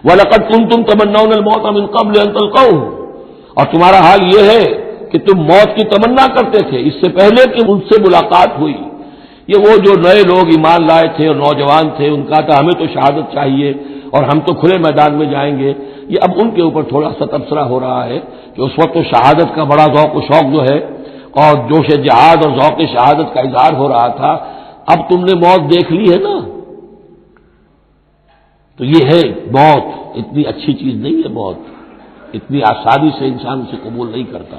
وَلَقَدْ كُنْتُمْ تَمَنَّوْنَ الْمَوْتَ مِنْ قَبْلِ أَنْ تَلْقَوْهُ، اور تمہارا حال یہ ہے کہ تم موت کی تمنا کرتے تھے اس سے پہلے کہ ان سے ملاقات ہوئی. یہ وہ جو نئے لوگ ایمان لائے تھے اور نوجوان تھے، ان کا تھا ہمیں تو شہادت چاہیے اور ہم تو کھلے میدان میں جائیں گے. یہ اب ان کے اوپر تھوڑا سا تبصرہ ہو رہا ہے کہ اس وقت تو شہادت کا بڑا ذوق و شوق جو ہے اور جوش جہاد اور ذوق شہادت کا اظہار ہو رہا تھا، اب تم نے موت دیکھ لی ہے نا. تو یہ ہے موت، اتنی اچھی چیز نہیں ہے موت، اتنی آسانی سے انسان اسے قبول نہیں کرتا.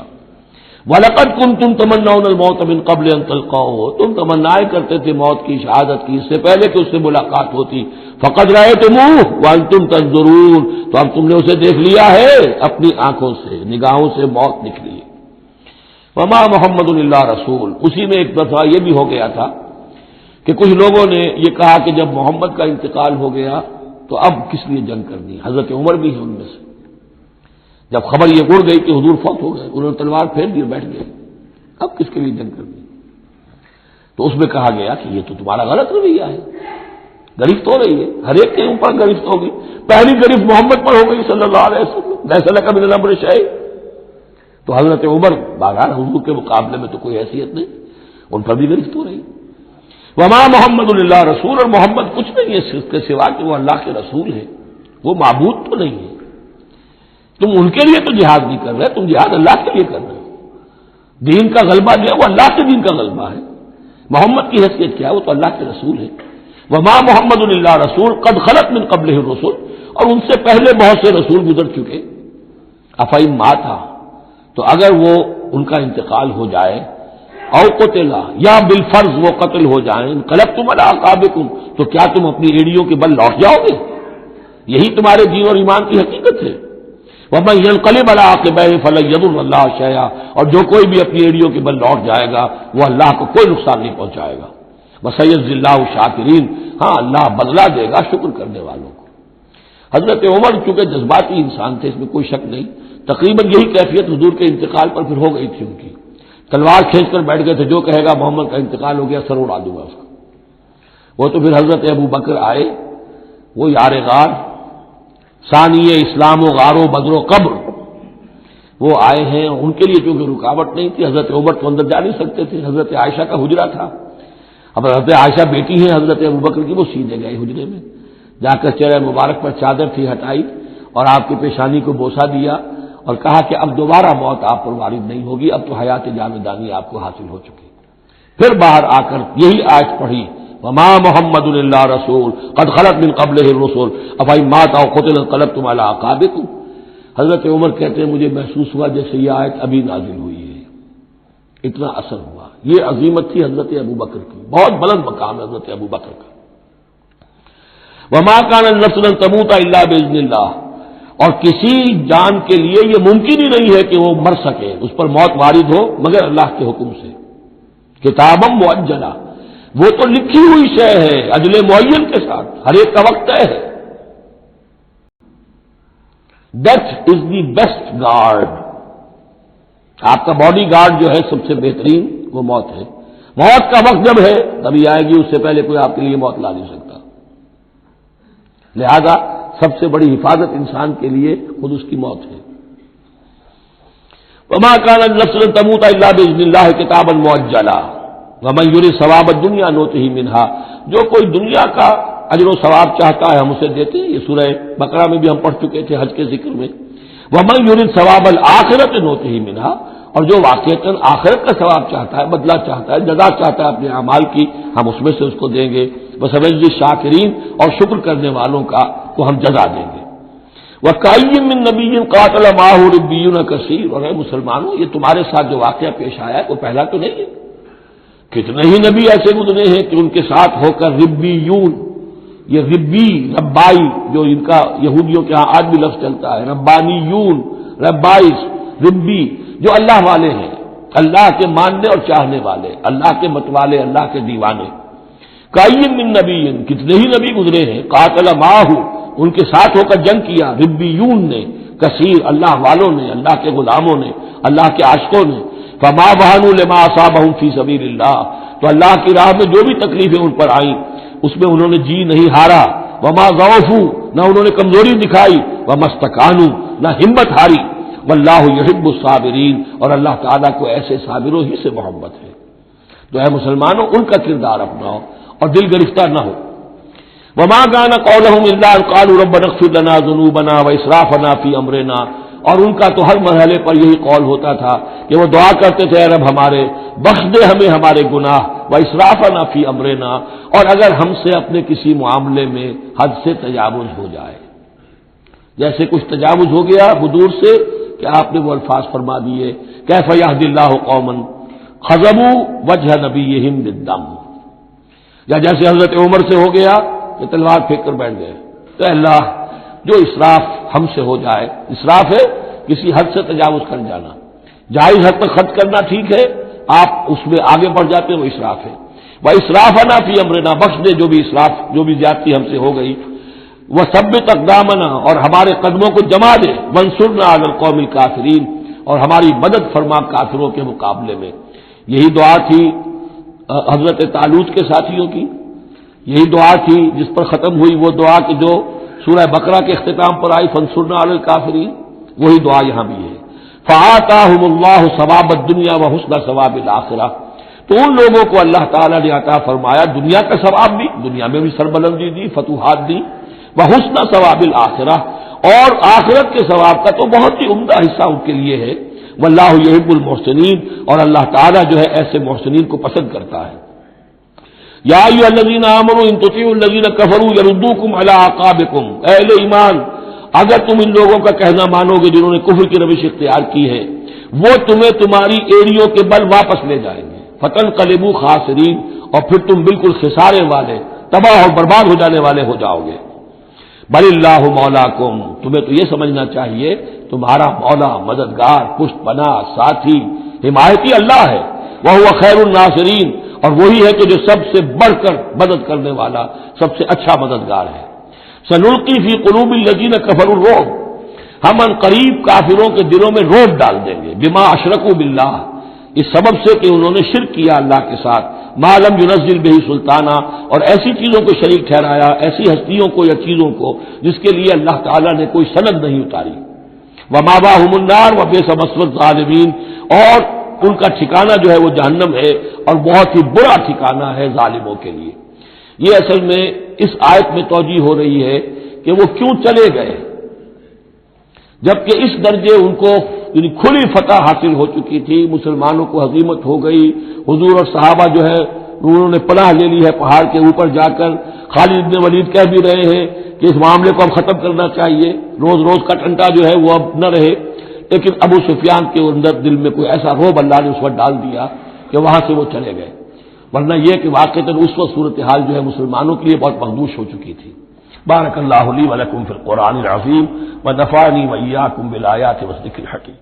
وَلَقَدْ كُنْتُمْ تَمَنَّوْنَ الْمَوْتَ مِنْ قَبْلِ أَنْ تَلْقَوْهُ، تم تمنائیں کرتے تھے موت کی، شہادت کی، اس سے پہلے کہ اس سے ملاقات ہوتی. فَقَدْ رَأَيْتُمُوهُ وَأَنْتُمْ تَنظُرُونَ، تو اب تم نے اسے دیکھ لیا ہے اپنی آنکھوں سے، نگاہوں سے موت نکلی. وَمَا مُحَمَّدٌ إِلَّا رَسُولٌ، اسی میں ایک دفعہ یہ بھی ہو گیا تھا کہ کچھ لوگوں نے یہ کہا کہ جب محمد کا انتقال ہو گیا تو اب کس لیے جنگ کرنی. حضرت عمر بھی ہے ان میں سے. جب خبر یہ اڑ گئی کہ حضور فوت ہو گئے، انہوں نے تلوار پھیر دی اور بیٹھ گئے، اب کس کے لیے جنگ کرنی. تو اس میں کہا گیا کہ یہ تو تمہارا غلط رویہ ہے، گرفت ہو رہی ہے، ہر ایک کے اوپر گرفت ہوگی. پہلی گرفت محمد پر ہو گئی صلی اللہ علیہ وسلم، ليس لك من الامر شيء. تو حضرت عمر بہرحال حضور کے مقابلے میں تو کوئی حیثیت نہیں، ان پر بھی گرفت ہو رہی. وما محمد الا رسول، اور محمد کچھ نہیں ہے اس کے سوا کہ وہ اللہ کے رسول ہے، وہ معبود تو نہیں ہے. تم ان کے لیے تو جہاد نہیں کر رہے، تم جہاد اللہ کے لیے کر رہے ہو. دین کا غلبہ جو ہے وہ اللہ کے دین کا غلبہ ہے. محمد کی حیثیت کیا ہے؟ وہ تو اللہ کے رسول ہے. وما محمد الا رسول قد خلت من قبلہ الرسل، اور ان سے پہلے بہت سے رسول گزر چکے. افئن مات، تو اگر وہ ان کا انتقال ہو جائے، او قتلا، یا بالفرض وہ قتل ہو جائیں، انقلبتم علی اعقابکم، تو کیا تم اپنی ایڑیوں کے بل لوٹ جاؤ گے؟ یہی تمہارے دین اور ایمان کی حقیقت ہے. وَمَن يَنقَلِبْ عَلَىٰ عَقِبَيْهِ فَلَن يَضُرَّ اللَّهَ شَيْئًا، اور جو کوئی بھی اپنی ایڑیوں کے بل لوٹ جائے گا وہ اللہ کو کوئی نقصان نہیں پہنچائے گا. وَسَيَجْزِي اللَّهُ الشَّاكِرِينَ، ہاں اللہ بدلہ دے گا شکر کرنے والوں کو. حضرت عمر چونکہ جذباتی انسان تھے، اس میں کوئی شک نہیں، تقریباً یہی کیفیت حضور کے انتقال پر پھر ہو گئی تھی ان کی. تلوار کھینچ کر بیٹھ گئے تھے، جو کہے گا محمد کا انتقال ہو گیا سر اڑا دوں گا اس کا. وہ تو پھر حضرت ابو بکر آئے، وہ یار غار، ثانی اسلام و غار و بدر و قبر، وہ آئے ہیں. ان کے لیے چونکہ رکاوٹ نہیں تھی، حضرت عمر تو اندر جا نہیں سکتے تھے، حضرت عائشہ کا حجرہ تھا. اب حضرت عائشہ بیٹی ہیں حضرت ابوبکر کی، وہ سیدھے گئے حجرے میں، جا کر چہرہ مبارک پر چادر تھی ہٹائی اور آپ کی پیشانی کو بوسہ دیا اور کہا کہ اب دوبارہ موت آپ پر وارد نہیں ہوگی، اب تو حیات جاودانی آپ کو حاصل ہو چکی. پھر باہر آ کر یہی آیت پڑھی، وما محمد الا رسول قد خلت من قبلہ الرسل افئن مات او قتل انقلبتم علی اعقابکم. حضرت عمر کہتے ہیں مجھے محسوس ہوا جیسے یہ آیت ابھی نازل ہوئی ہے، اتنا اثر ہوا. یہ عظیمت تھی حضرت ابوبکر کی، بہت بلند مقام ہے حضرت ابوبکر کا. وما كان النفس ان تموت الا باذن اللہ، اور کسی جان کے لیے یہ ممکن ہی نہیں ہے کہ وہ مر سکے، اس پر موت وارد ہو مگر اللہ کے حکم سے. کتابا مؤجلا، وہ تو لکھی ہوئی شے ہے اجل معین کے ساتھ، ہر ایک کا وقت طے ہے. Death is the best guard, آپ کا باڈی گارڈ جو ہے سب سے بہترین وہ موت ہے. موت کا وقت جب ہے تبھی آئے گی، اس سے پہلے کوئی آپ کے لیے موت لا نہیں سکتا. لہذا سب سے بڑی حفاظت انسان کے لیے خود اس کی موت ہے. وما كان النفس ان تموت الا باذن الله كتابا مؤجلا ومن يريد ثواب الدنيا نؤته منها، جو کوئی دنیا کا اجر و ثواب چاہتا ہے ہم اسے دیتے ہیں. یہ سورہ بقرہ میں بھی ہم پڑھ چکے تھے حج کے ذکر میں. ومن يريد ثواب الاخرة نؤته منها، اور جو واقعتاً آخرت کا ثواب چاہتا ہے، بدلہ چاہتا ہے، جزا چاہتا ہے اپنے اعمال کی، ہم اس میں سے اس کو دیں گے. وسنجزی الشاکرین، اور شکر کرنے والوں کا کو ہم جزا دیں گے. وَكَأَيٍّ مِّن نَّبِيٍّ قَاتَلَ مَعَهُ رِبِّيُّونَ كَثِيرٌ، اور اے مسلمانوں یہ تمہارے ساتھ جو واقعہ پیش آیا ہے کوئی پہلا تو نہیں ہے. کتنے ہی نبی ایسے گزرے ہیں کہ ان کے ساتھ ہو کر ربیون، یہ ربی ربائی جو ان کا یہودیوں کے ہاں آج بھی لفظ چلتا ہے، ربانیون ربائز ربی جو اللہ والے ہیں، اللہ کے ماننے اور چاہنے والے، اللہ کے متوالے، اللہ کے دیوانے. کائین من نبی، کتنے ہی نبی گزرے ہیں، قاتل معہ، ان کے ساتھ ہو کر جنگ کیا، ربیون نے، کثیر اللہ والوں نے، اللہ کے غلاموں نے، اللہ کے عاشقوں نے. فما وہنوا لما اصابہم فی سبیل اللہ، تو اللہ کی راہ میں جو بھی تکلیفیں ان پر آئیں اس میں انہوں نے جی نہیں ہارا. وما ضعفوا، نہ انہوں نے کمزوری دکھائی. وما استکانوا، نہ ہمت ہاری. واللہ یحب الصابرین، اور اللہ تعالیٰ کو ایسے صابروں ہی سے محبت ہے. تو اے مسلمانوں، ان کا کردار اپناؤ اور دل گرفتہ نہ ہو. وما كان قولهم الا ان قالوا ربنا اغفر لنا ذنوبنا واسرافنا في امرنا، اور ان کا تو ہر مرحلے پر یہی قول ہوتا تھا کہ وہ دعا کرتے تھے، اے رب ہمارے بخش دے ہمیں ہمارے گناہ، واسرافنا في امرنا، اور اگر ہم سے اپنے کسی معاملے میں حد سے تجاوز ہو جائے، جیسے کچھ تجاوز ہو گیا بدور سے کہ آپ نے وہ الفاظ فرما دیے کیف یہدی اللہ قوما خذبوا وجہ نبیہم بالدم، یا جیسے حضرت عمر سے ہو گیا کہ تلوار پھینک کر بیٹھ گئے. تو اللہ جو اسراف ہم سے ہو جائے، اسراف ہے کسی حد سے تجاوز کر جانا، جائز حد تک خرچ کرنا ٹھیک ہے، آپ اس میں آگے بڑھ جاتے ہیں وہ اسراف ہے. وہ اسرافنا فی امرنا، بخش دے جو بھی اسراف، جو بھی زیادتی ہم سے ہو گئی. وہ ثبت اقدامنا، اور ہمارے قدموں کو جما دے. وانصرنا علی القوم الکافرین، اور ہماری مدد فرما کافروں کے مقابلے میں. یہی دعا تھی حضرت طالوت کے ساتھیوں کی، یہی دعا تھی جس پر ختم ہوئی وہ دعا کہ جو سورہ بقرہ کے اختتام پر آئی فانصرنا علی الکافرین، وہی دعا یہاں بھی ہے. فآتاہم اللہ ثواب الدنیا وحسن ثواب الآخرہ، تو ان لوگوں کو اللہ تعالیٰ نے عطا فرمایا دنیا کا ثواب بھی، دنیا میں بھی سربلندی دی، فتوحات دی، وحسن ثواب الآخرہ، اور آخرت کے ثواب کا تو بہت ہی عمدہ حصہ ان کے لیے ہے. واللہ یحب المحسنین، اور اللہ تعالیٰ جو ہے ایسے محسنین کو پسند کرتا ہے. یا ایھا الذین آمنوا ان تطیعوا الذین کفروا یردوکم علی اعقابکم، اے اہل ایمان اگر تم ان لوگوں کا کہنا مانو گے جنہوں نے کفر کی روش اختیار کی ہے، وہ تمہیں تمہاری ایڑیوں کے بل واپس لے جائیں گے. فتنقلبوا خاسرین، اور پھر تم بالکل خسارے والے، تباہ اور برباد ہو جانے والے ہو جاؤ گے. بل اللہ مولاکم، تمہیں تو یہ سمجھنا چاہیے تمہارا مولا، مددگار، پشت پناہ، ساتھی، حمایتی اللہ ہے. وہو خیر الناصرین، اور وہی ہے کہ جو سب سے بڑھ کر مدد کرنے والا، سب سے اچھا مددگار ہے. سنلقی فی قلوب الذین کفروا الرعب، ہم ان قریب کافروں کے دلوں میں رعب ڈال دیں گے. بما اشرکوا باللہ، اس سبب سے کہ انہوں نے شرک کیا اللہ کے ساتھ. ما لم ينزل به سلطانہ، اور ایسی چیزوں کو شریک ٹھہرایا، ایسی ہستیوں کو یا چیزوں کو جس کے لیے اللہ تعالیٰ نے کوئی سند نہیں اتاری. ومأواہم النار وبئس مثوى الظالمین، اور ان کا ٹھکانہ جو ہے وہ جہنم ہے، اور بہت ہی برا ٹھکانہ ہے ظالموں کے لیے. یہ اصل میں اس آیت میں توجیہ ہو رہی ہے کہ وہ کیوں چلے گئے جبکہ اس درجے ان کو یعنی کھلی فتح حاصل ہو چکی تھی، مسلمانوں کو ہزیمت ہو گئی. حضور اور صحابہ جو ہے انہوں نے پناہ لے لی ہے پہاڑ کے اوپر جا کر. خالد بن ولید کہہ بھی رہے ہیں کہ اس معاملے کو اب ختم کرنا چاہیے، روز روز کا ٹنٹا جو ہے وہ اب نہ رہے. لیکن ابو سفیان کے اندر دل میں کوئی ایسا رعب اللہ نے اس وقت ڈال دیا کہ وہاں سے وہ چلے گئے. ورنہ یہ کہ واقعتاً اس وقت صورتحال جو ہے مسلمانوں کے لیے بہت مخدوش ہو چکی تھی. بارک اللہ لی ولکم فی القرآن العظیم ونفعنی وإیاکم بالآیات والذکر الحکیم.